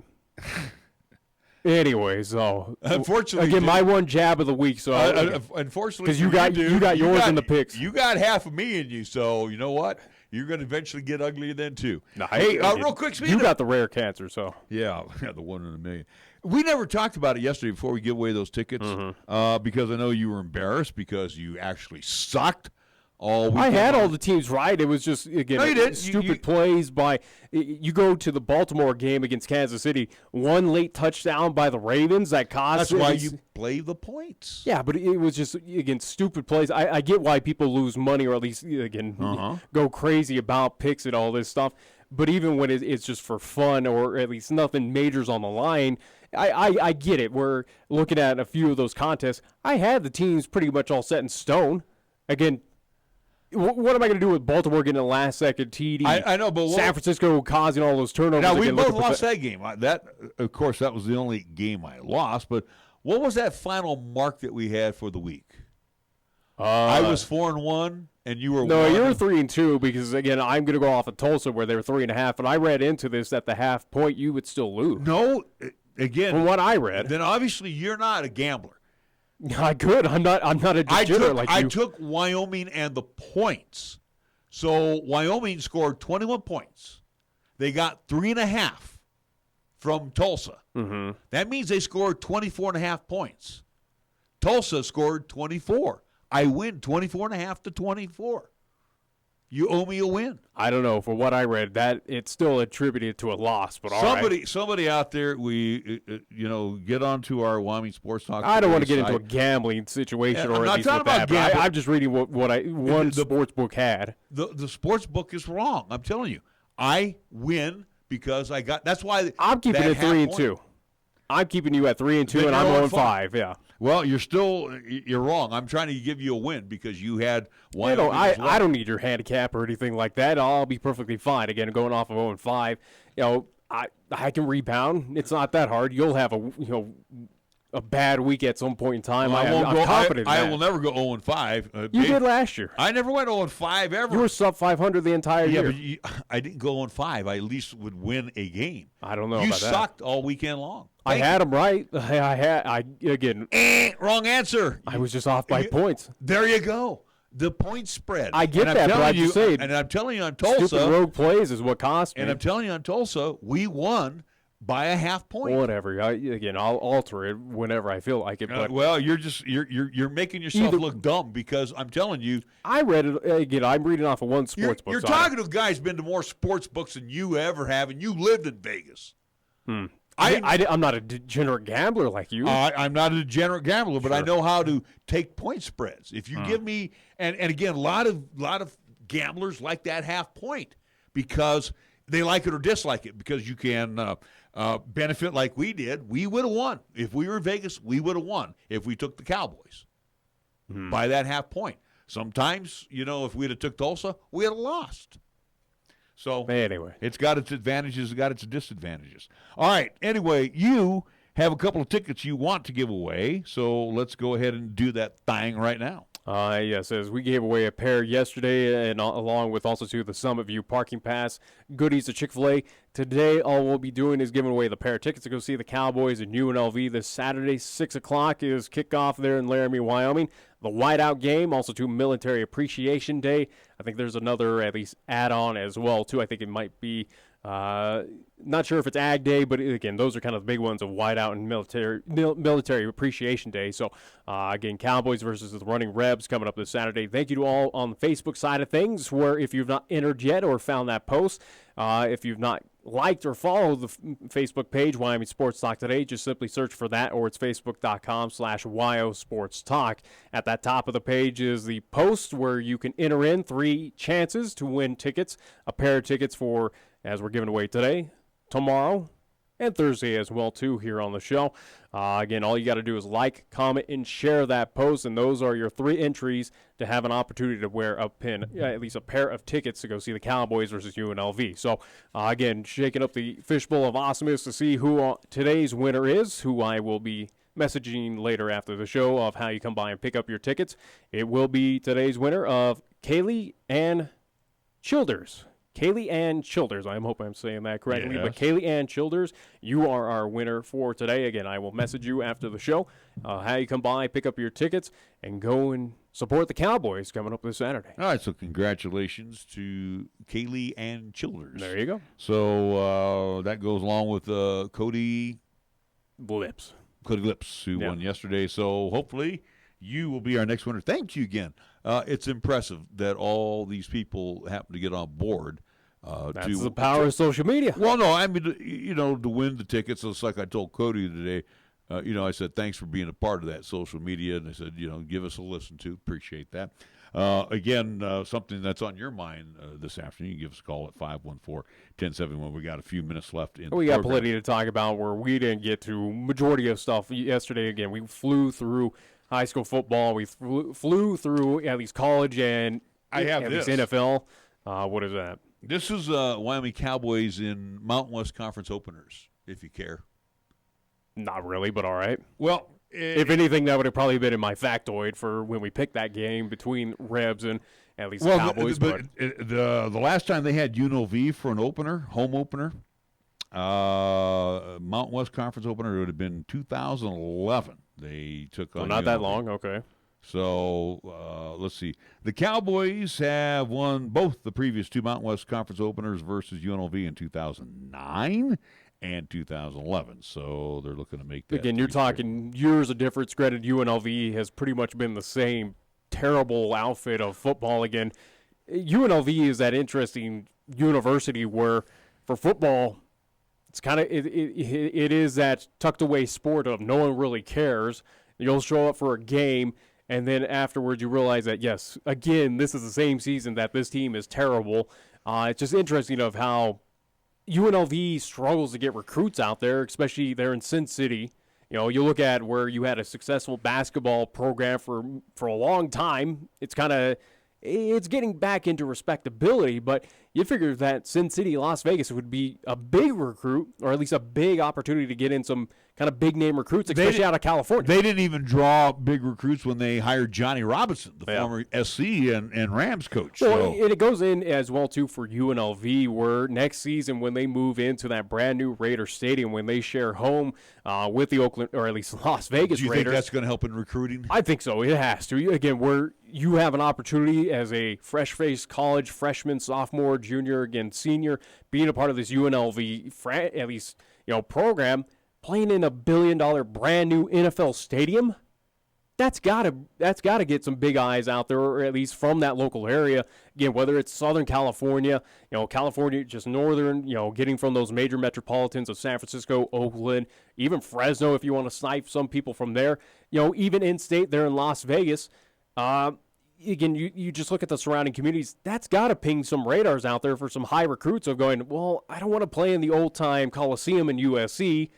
Anyway, so unfortunately, again, my one jab of the week. So unfortunately, because you got yours in the picks, you got half of me in you. So you know what? You're going to eventually get uglier then too. Nah, hey, real quick, you got the rare cancer, so yeah, the 1 in a million. We never talked about it yesterday before we give away those tickets because I know you were embarrassed because you actually sucked all weekend. I had all the teams right. It was just, again, no, you didn't. Stupid plays by – you go to the Baltimore game against Kansas City, one late touchdown by the Ravens that cost – That's why you play the points. Yeah, but it was just, again, stupid plays. I get why people lose money or at least, again, go crazy about picks and all this stuff. But even when it's just for fun or at least nothing major's on the line – I get it. We're looking at a few of those contests. I had the teams pretty much all set in stone. Again, what am I going to do with Baltimore getting a last-second TD? I know, but San Francisco causing all those turnovers. Now, we both lost that game. Of course, that was the only game I lost. But what was that final mark that we had for the week? I was 4-1, and you were 1. No, you were 3-2 because, again, I'm going to go off of Tulsa where they were 3.5. And I read into this at the half point you would still lose. No. Again, from what I read, then obviously you're not a gambler. I could. I'm not a degenerate like you. I took Wyoming and the points. So Wyoming scored 21 points. They got 3.5 from Tulsa. Mm-hmm. That means they scored 24.5 points. Tulsa scored 24. I win 24.5 to 24. You owe me a win. I don't know. For what I read, that it's still attributed to a loss. But somebody out there, get onto our Wyoming Sports Talk. I don't want to get into a gambling situation or at least with that. But I'm just reading what one sports book had. The sports book is wrong. I'm telling you, I win because I got. That's why I'm keeping it 3-2. I'm keeping you at 3-2, and I'm 0-5. Yeah. Well, you're wrong. I'm trying to give you a win because you had one. I don't need your handicap or anything like that. I'll be perfectly fine. Again, going off of 0-5, I can rebound. It's not that hard. You'll have a bad week at some point in time. Well, I'm confident. I will never go 0-5. You did last year. I never went 0-5 ever. You were sub 500 the entire year. But I didn't go 0-5. I at least would win a game. I don't know. You about sucked all weekend long. I had them right. Again. Wrong answer. I was just off by points. There you go. The point spread. I get that, but I'm just saying. And I'm telling you on Tulsa. Stupid rogue plays is what cost me. And I'm telling you on Tulsa, we won by a half point. Whatever. I'll alter it whenever I feel like it. But well, you're making yourself look dumb because I'm telling you. I read it again. I'm reading off of one sports book. You're talking to a guy who's been to more sports books than you ever have, and you lived in Vegas. I'm not a degenerate gambler like you. I'm not a degenerate gambler, but I know how to take point spreads. If you give me, and again, a lot of gamblers like that half point because they like it or dislike it because you can benefit like we did. We would have won. If we were in Vegas, we would have won if we took the Cowboys by that half point. Sometimes, if we'd have took Tulsa, we'd have lost. So anyway, it's got its advantages, it's got its disadvantages. All right. Anyway, you have a couple of tickets you want to give away, so let's go ahead and do that thing right now. Yes, as we gave away a pair yesterday, and along with also the Summit View parking pass goodies to Chick-fil-A. Today, all we'll be doing is giving away the pair of tickets to go see the Cowboys and UNLV this Saturday. 6 o'clock is kickoff there in Laramie, Wyoming. The whiteout game, also Military Appreciation Day. I think there's another at least add-on as well, too. I think it might be not sure if it's Ag Day, but again, those are kind of the big ones of whiteout and military appreciation day. So again, Cowboys versus the Running Rebs coming up this Saturday. Thank you to all on the Facebook side of things, where if you've not entered yet or found that post, if you've not liked or followed the Facebook page, Wyoming Sports Talk Today, just simply search for that, or it's facebook.com/WYO Sports Talk. At that top of the page is the post where you can enter in 3 chances to win tickets, a pair of tickets for, as we're giving away today, tomorrow, and Thursday as well, too, here on the show. Again, all you got to do is like, comment, and share that post, and those are your 3 entries to have an opportunity to wear a pin, at least a pair of tickets to go see the Cowboys versus UNLV. So, again, shaking up the fishbowl of awesomeness to see who today's winner is, who I will be messaging later after the show of how you come by and pick up your tickets. It will be today's winner of Kaylee Ann Childers. Kaylee Ann Childers. I hope I'm saying that correctly. Yes. But Kaylee Ann Childers, you are our winner for today. Again, I will message you after the show how you come by, pick up your tickets, and go and support the Cowboys coming up this Saturday. All right, so congratulations to Kaylee Ann Childers. There you go. So that goes along with Cody Lips, who won yesterday. So hopefully you will be our next winner. Thank you again. It's impressive that all these people happen to get on board. That's the power of social media. Well, no, I mean, to win the tickets, it's like I told Cody today. I said, thanks for being a part of that social media. And I said, give us a listen to. Appreciate that. Again, something that's on your mind this afternoon, you can give us a call at 514-1071. We got a few minutes left in We the got program. plenty to talk about where we didn't get to majority of stuff yesterday. Again, we flew through high school football. We flew through at least college and I have at this. least NFL. What is that? This is Wyoming Cowboys in Mountain West Conference openers, if you care. Not really, but all right. Well, if anything, that would have probably been in my factoid for when we picked that game between Rebs and at least the Cowboys. But the last time they had UNLV for an opener, home opener, Mountain West Conference opener, it would have been 2011. They took on not that UNLV. long, okay. So let's see. The Cowboys have won both the previous two Mountain West Conference openers versus UNLV in 2009 and 2011. So they're looking to make that. Again, you're talking years of difference. Granted, UNLV has pretty much been the same terrible outfit of football again. UNLV is that interesting university where for football, it's kind of it is that tucked away sport of no one really cares. You'll show up for a game, and then afterwards you realize that, yes, again, this is the same season that this team is terrible. It's just interesting of how UNLV struggles to get recruits out there, especially there in Sin City. You look at where you had a successful basketball program for a long time. It's getting back into respectability, but you figure that Sin City, Las Vegas would be a big recruit, or at least a big opportunity to get in some kind of big-name recruits, especially out of California. They didn't even draw big recruits when they hired Johnny Robinson, the former SC and Rams coach. Well, and it goes in as well, too, for UNLV, where next season when they move into that brand-new Raider Stadium, when they share home with the Oakland, or at least Las Vegas Raiders. Do you think that's going to help in recruiting? I think so. It has to. Again, where you have an opportunity as a fresh-faced college freshman, sophomore, junior, again, senior, being a part of this UNLV, at least, program, playing in $1 billion brand new NFL stadium, that's gotta get some big eyes out there, or at least from that local area. Again, whether it's Southern California, California, just northern, getting from those major metropolitans of San Francisco, Oakland, even Fresno, if you want to snipe some people from there. Even in-state there in Las Vegas. Again, you just look at the surrounding communities. That's got to ping some radars out there for some high recruits of going, well, I don't want to play in the old-time Coliseum in USC.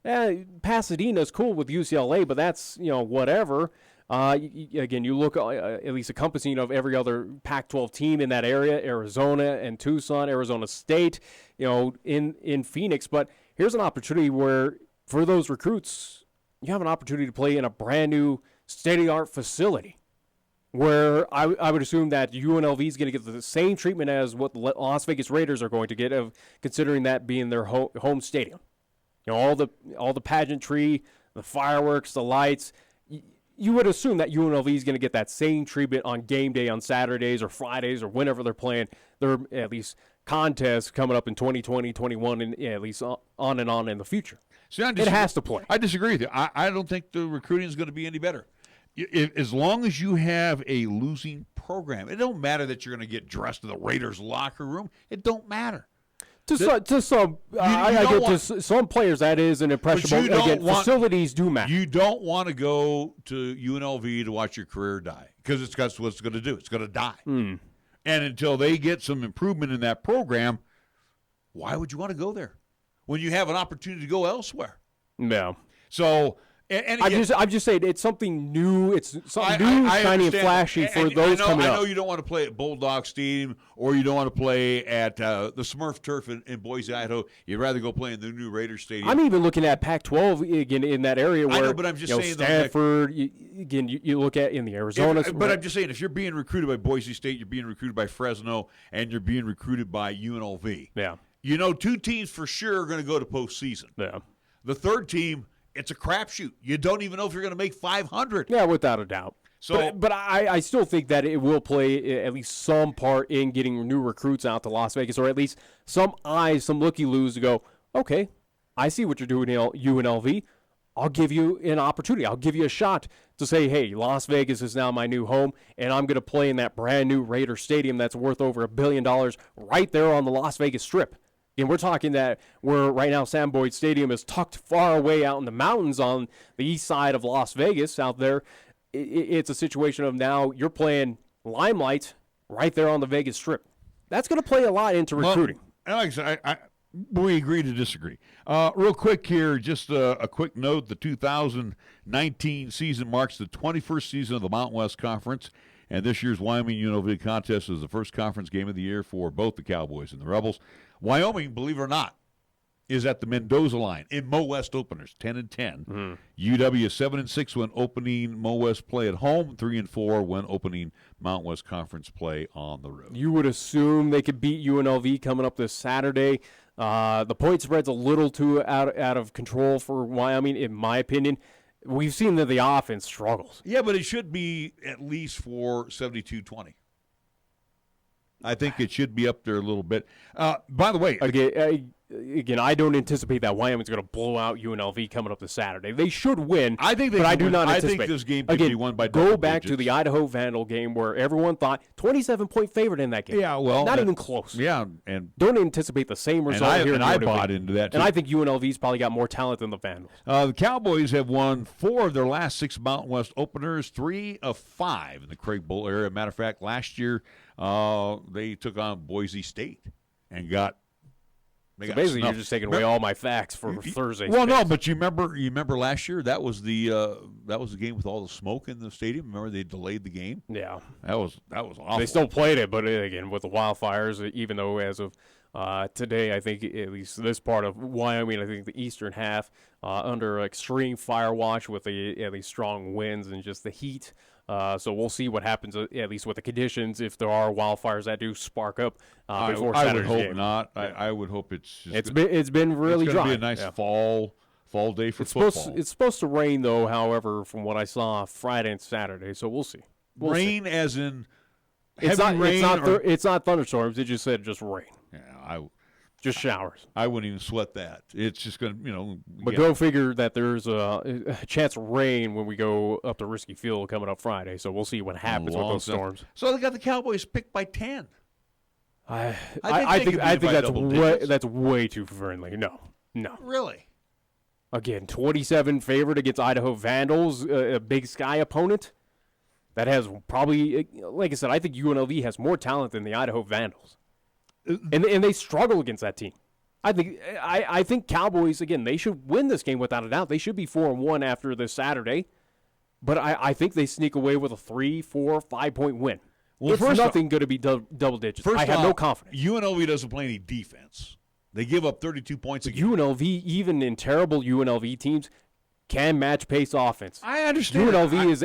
Pasadena's cool with UCLA, but that's, whatever. Again, you look at least encompassing of every other Pac-12 team in that area, Arizona and Tucson, Arizona State, in Phoenix. But here's an opportunity where, for those recruits, you have an opportunity to play in a brand-new state-of-the-art facility, where I would assume that UNLV is going to get the same treatment as what the Las Vegas Raiders are going to get, of considering that being their home stadium. All the pageantry, the fireworks, the lights. You would assume that UNLV is going to get that same treatment on game day on Saturdays or Fridays or whenever they're playing their at least contests coming up in 2020, 21, and at least on and on in the future. See, it has to play. I disagree with you. I don't think the recruiting is going to be any better. As long as you have a losing program, it don't matter that you're going to get dressed in the Raiders locker room. It don't matter. To some players, that is an impressionable. Again, facilities do matter. You don't want to go to UNLV to watch your career die, because that's what it's going to do. It's going to die. And until they get some improvement in that program, why would you want to go there when you have an opportunity to go elsewhere? No. So, And I'm just saying it's something new. It's something new, shiny, and flashy for those coming up. I know you don't want to play at Bulldog Stadium, or you don't want to play at the Smurf Turf in Boise, Idaho. You'd rather go play in the new Raiders Stadium. I'm even looking at Pac-12 again in that area where I know, but I'm just saying Stanford. You look at in the Arizona. But I'm just saying, if you're being recruited by Boise State, you're being recruited by Fresno, and you're being recruited by UNLV. Yeah. You know, 2 teams for sure are going to go to postseason. Yeah. The third team, it's a crapshoot. You don't even know if you're going to make 500. Yeah, without a doubt. So, but I still think that it will play at least some part in getting new recruits out to Las Vegas, or at least some eyes, some looky-loos to go, okay, I see what you're doing at UNLV. I'll give you an opportunity. I'll give you a shot to say, hey, Las Vegas is now my new home, and I'm going to play in that brand-new Raider Stadium that's worth over $1 billion right there on the Las Vegas Strip. And we're talking that where right now Sam Boyd Stadium is tucked far away out in the mountains on the east side of Las Vegas out there. It's a situation of now you're playing Limelight right there on the Vegas Strip. That's going to play a lot into recruiting. Well, like I said, we agree to disagree. Real quick here, just a quick note. The 2019 season marks the 21st season of the Mountain West Conference, and this year's Wyoming UNLV contest is the first conference game of the year for both the Cowboys and the Rebels. Wyoming, believe it or not, is at the Mendoza line in Mo West openers, 10-10. UW is 7-6 when opening Mo West play at home, 3-4 when opening Mountain West Conference play on the road. You would assume they could beat UNLV coming up this Saturday. The point spread's a little too out of control for Wyoming, in my opinion. We've seen that the offense struggles. Yeah, but it should be at least for 72-20. I think it should be up there a little bit. By the way, again, I don't anticipate that Wyoming's going to blow out UNLV coming up this Saturday. They should win. I think they but can I do win. not I anticipate. think this game could be won by double go back digits. to the Idaho Vandal game where everyone thought 27-point favorite in that game. Yeah, well, not even close. Yeah, and don't anticipate the same result here. And I bought into that too. And I think UNLV's probably got more talent than the Vandals. The Cowboys have won 4 of their last 6 Mountain West openers, 3 of 5 in the Craig Bowl area. Matter of fact, last year they took on Boise State and got. So basically, you're just taking away all my facts for Thursday. Well, no, but you remember last year that was the game with all the smoke in the stadium. Remember they delayed the game? Yeah, that was awful. They still played it, but again with the wildfires, even though as of today, I think at least this part of Wyoming, I think the eastern half under extreme fire watch with at least strong winds and just the heat. So we'll see what happens, at least with the conditions, if there are wildfires that do spark up before Saturday's I would hope game. not. I would hope it's been really dry. Be a nice fall day for football. It's supposed to rain, though, however, from what I saw Friday and Saturday, so we'll see. Rain as in it's heavy rain? It's not thunderstorms. It just said just rain. Yeah, just showers. I wouldn't even sweat that. It's just going to, But go figure that there's a chance of rain when we go up to Risky Field coming up Friday. So we'll see what happens with those storms. So they got the Cowboys picked by 10. I think that's way too friendly. No. Really? Again, 27 favorite against Idaho Vandals, a Big Sky opponent. That has probably, like I said, I think UNLV has more talent than the Idaho Vandals. And they struggle against that team. I think Cowboys, again, they should win this game without a doubt. They should be 4-1 after this Saturday. But I think they sneak away with a 3, 4, 5-point win. Well, it's nothing going to be double digits. I have no confidence. UNLV doesn't play any defense. They give up 32 points a game. UNLV, even in terrible UNLV teams, can match pace offense. I understand. UNLV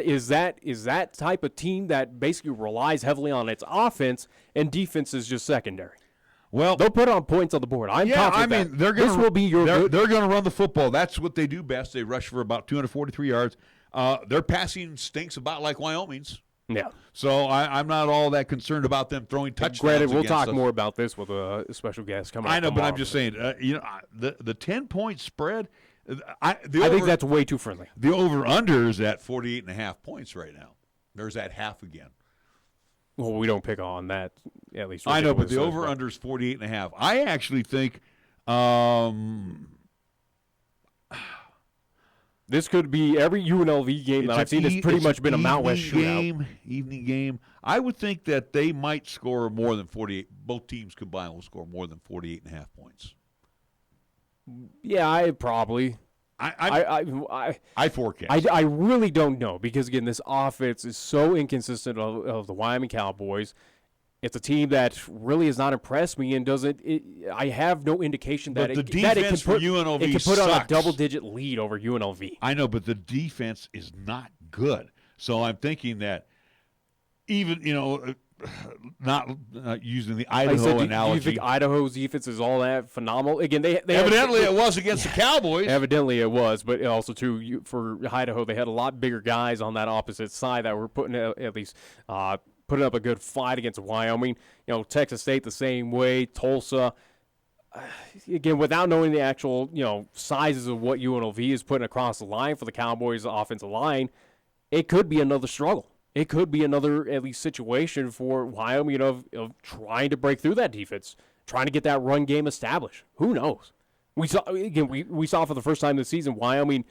is that type of team that basically relies heavily on its offense, and defense is just secondary. Well, they'll put on points on the board. I'm confident they're going to run the football. That's what they do best. They rush for about 243 yards. Their passing stinks about like Wyoming's. Yeah. So I'm not all that concerned about them throwing touchdowns. Granted, we'll talk more about this with a special guest coming up. I know, tomorrow. but I'm just saying, the 10-point spread. I think that's way too friendly. The over/under is at 48.5 points right now. There's that half again. Well, we don't pick on that, at least. I know, but the over/under is 48.5. I actually think this could be every UNLV game that I've seen has pretty much been a Mount West shootout. Evening game. I would think that they might score more than 48. Both teams combined will score more than 48.5 points. Yeah, probably. I forecast. I really don't know because, again, this offense is so inconsistent of the Wyoming Cowboys. It's a team that really has not impressed me and doesn't. I have no indication that the defense for UNLV it can put on a sucks. double-digit lead over UNLV. I know, but the defense is not good. So I'm thinking that even, not using the Idaho analogy. Do you think Idaho's defense is all that phenomenal? Again, they evidently it was against the Cowboys. Evidently it was, but also too for Idaho, they had a lot bigger guys on that opposite side that were putting putting up a good fight against Wyoming. Texas State the same way. Tulsa. Again, without knowing the actual sizes of what UNLV is putting across the line for the Cowboys' offensive line, it could be another struggle. It could be another, at least, situation for Wyoming of trying to break through that defense, trying to get that run game established. Who knows? We saw for the first time this season Wyoming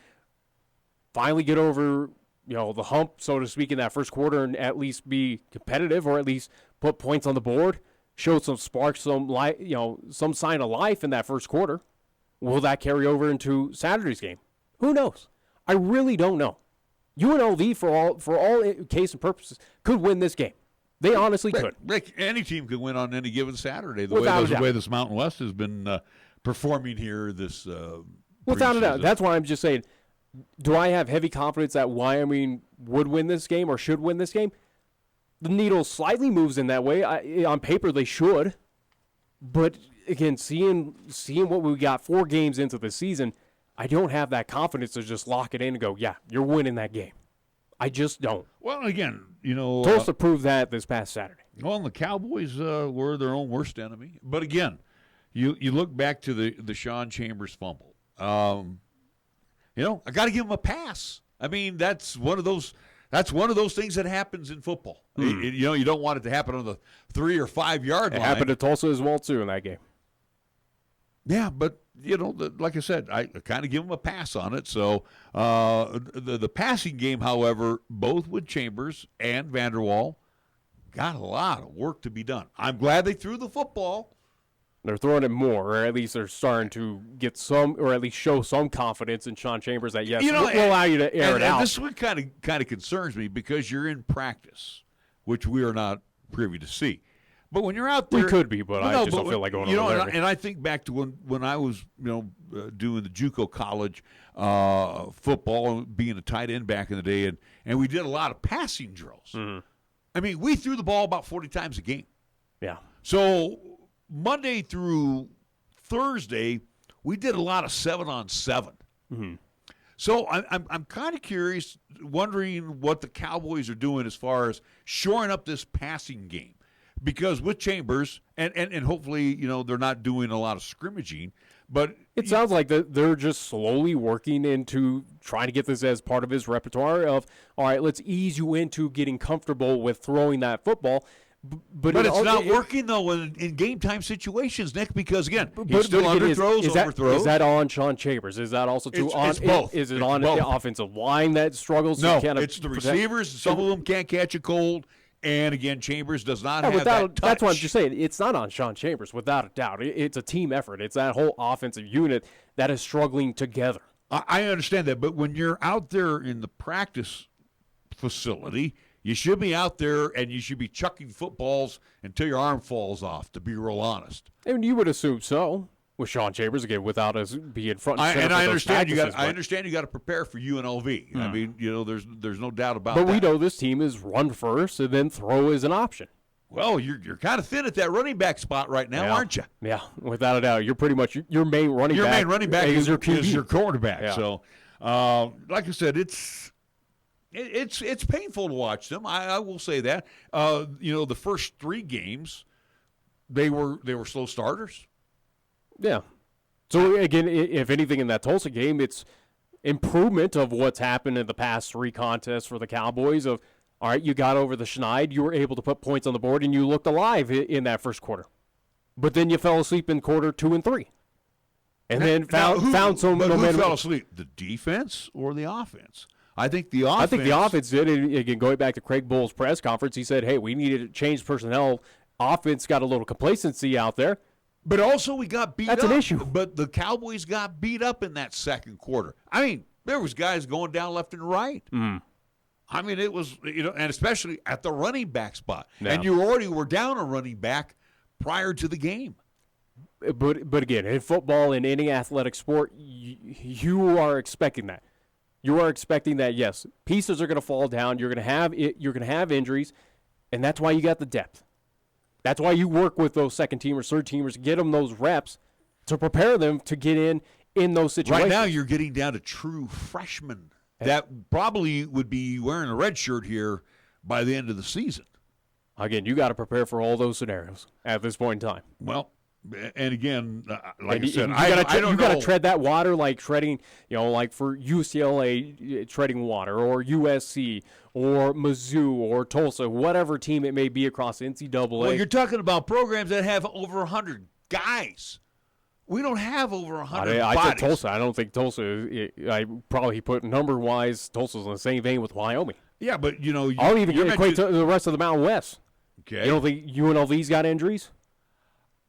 finally get over the hump, so to speak, in that first quarter and at least be competitive or at least put points on the board, showed some sparks, some sign of life in that first quarter. Will that carry over into Saturday's game? Who knows? I really don't know. UNLV, for all case and purposes, could win this game. They honestly could. Rick, any team could win on any given Saturday. The way this Mountain West has been performing here this without a doubt. That's why I'm just saying, do I have heavy confidence that Wyoming would win this game or should win this game? The needle slightly moves in that way. On paper, they should. But, again, seeing what we got 4 games into the season, I don't have that confidence to just lock it in and go, yeah, you're winning that game. I just don't. Well, again, Tulsa proved that this past Saturday. Well, the Cowboys were their own worst enemy. But, again, you look back to the Sean Chambers fumble. I got to give him a pass. I mean, that's one of those things that happens in football. You don't want it to happen on the 3 or 5 yard line. It happened to Tulsa as well too in that game. Yeah, but like I said, I kind of give him a pass on it. So the passing game, however, both with Chambers and Vanderwall, got a lot of work to be done. I'm glad they threw the football. They're throwing it more, or at least they're starting to get some, or at least show some confidence in Sean Chambers that, yes, we'll allow you to air it out. This is what kind of concerns me because you're in practice, which we are not privy to see. But when you're out there, we could be, but I just don't feel like going over there. And I think back to when I was, doing the JUCO college football, being a tight end back in the day, and we did a lot of passing drills. Mm-hmm. I mean, we threw the ball about 40 times a game. Yeah. So Monday through Thursday, we did a lot of 7-on-7. Mm-hmm. So I'm kind of curious, wondering what the Cowboys are doing as far as shoring up this passing game. Because with Chambers, and hopefully, they're not doing a lot of scrimmaging, but it sounds like they're just slowly working into trying to get this as part of his repertoire of, all right, let's ease you into getting comfortable with throwing that football. But it's not working, though, in game-time situations, Nick, because, again, he still underthrows, overthrows. Is that on Sean Chambers? Is that also too on? It's both. Is it on the offensive line that struggles? No, it's the receivers. Some of them can't catch a cold. And, again, Chambers does not have that touch. That's what I'm just saying. It's not on Sean Chambers, without a doubt. It's a team effort. It's that whole offensive unit that is struggling together. I understand that, but when you're out there in the practice facility, you should be out there and you should be chucking footballs until your arm falls off, to be real honest. And you would assume so. With Sean Chambers, again, without us being front and center. I understand you got to prepare for UNLV. I mean, there's no doubt about that. But we know this team is run first and then throw is an option. Well, you're kind of thin at that running back spot right now, aren't you? Yeah, without a doubt. You're pretty much your main running back. Your main running back is your quarterback. Yeah. So, like I said, it's painful to watch them. I will say that. The first 3 games, they were slow starters. Yeah. So, again, if anything in that Tulsa game, it's improvement of what's happened in the past 3 contests for the Cowboys of, all right, you got over the Schneid, you were able to put points on the board, and you looked alive in that first quarter. But then you fell asleep in quarter 2 and 3. And then found some momentum. Who fell asleep, the defense or the offense? I think the offense did. And again, going back to Craig Bull's press conference, he said, hey, we needed to change personnel. Offense got a little complacency out there. But also we got beat That's up. an issue. But the Cowboys got beat up in that second quarter. I mean, there was guys going down left and right. I mean, it was, and especially at the running back spot. Yeah. And you already were down a running back prior to the game. But again, in football, in any athletic sport, you are expecting that. You are expecting that, yes, pieces are going to fall down. You're going to have injuries, and that's why you got the depth. That's why you work with those second-teamers, third-teamers, get them those reps to prepare them to get in those situations. Right now you're getting down to true freshmen that probably would be wearing a red shirt here by the end of the season. Again, you got to prepare for all those scenarios at this point in time. Well, and again, like And I said, I don't know. You got to know. tread that water like treading, like for UCLA, treading water, or USC, or Mizzou, or Tulsa, whatever team it may be across NCAA. Well, you're talking about programs that have over 100 guys. We don't have over 100 I bodies. said Tulsa. I don't think Tulsa. I probably put number-wise, Tulsa's in the same vein with Wyoming. Yeah, but I'll even equate to the rest of the Mountain West. Okay. You don't think UNLV's got injuries?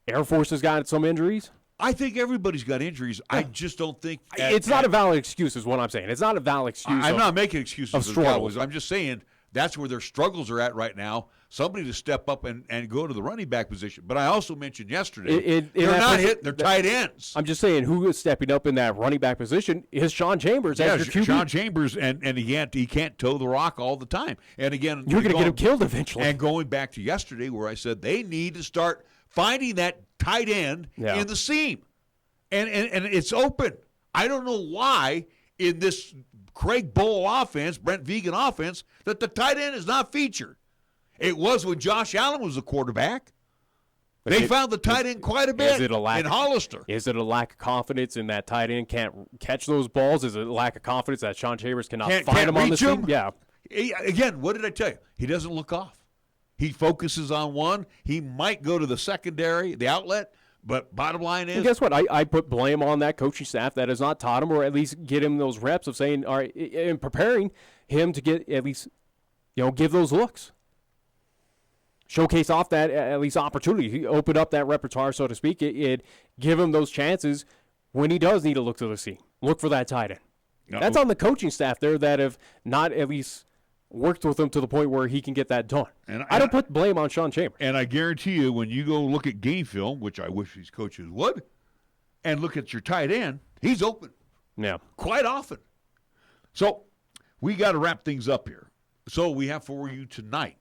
Air Force has got some injuries. I think everybody's got injuries. I just don't think It's not a valid excuse, is what I'm saying. It's not a valid excuse. I'm not making excuses of for the struggles. Cowboys. I'm just saying that's where their struggles are at right now. Somebody to step up and go to the running back position. But I also mentioned yesterday they're not hitting their tight ends. I'm just saying who is stepping up in that running back position is Sean Chambers as your QB. Sean Chambers, and he can't toe the rock all the time. And again, You're going to get him killed eventually. And going back to yesterday where I said they need to start finding that tight end in the seam. And it's open. I don't know why in this Craig Bowl offense, Brent Vegan offense, that the tight end is not featured. It was when Josh Allen was the quarterback. They found the tight end quite a bit in Hollister. Is it a lack of confidence in that tight end can't catch those balls? Is it a lack of confidence that Sean Chambers cannot find him on the seam? Yeah. Again, what did I tell you? He doesn't look off. He focuses on one. He might go to the secondary, the outlet, but bottom line is. And guess what? I put blame on that coaching staff that has not taught him or at least get him those reps of saying, all right, and preparing him to get at least, give those looks. Showcase off that at least opportunity. He opened up that repertoire, so to speak. It give him those chances when he does need to look to the seam. Look for that tight end. That's on the coaching staff there that have not at least worked with him to the point where he can get that done. And I don't put blame on Sean Chambers. And I guarantee you, when you go look at game film, which I wish these coaches would, and look at your tight end, he's open. Yeah. Quite often. So we got to wrap things up here. So we have for you tonight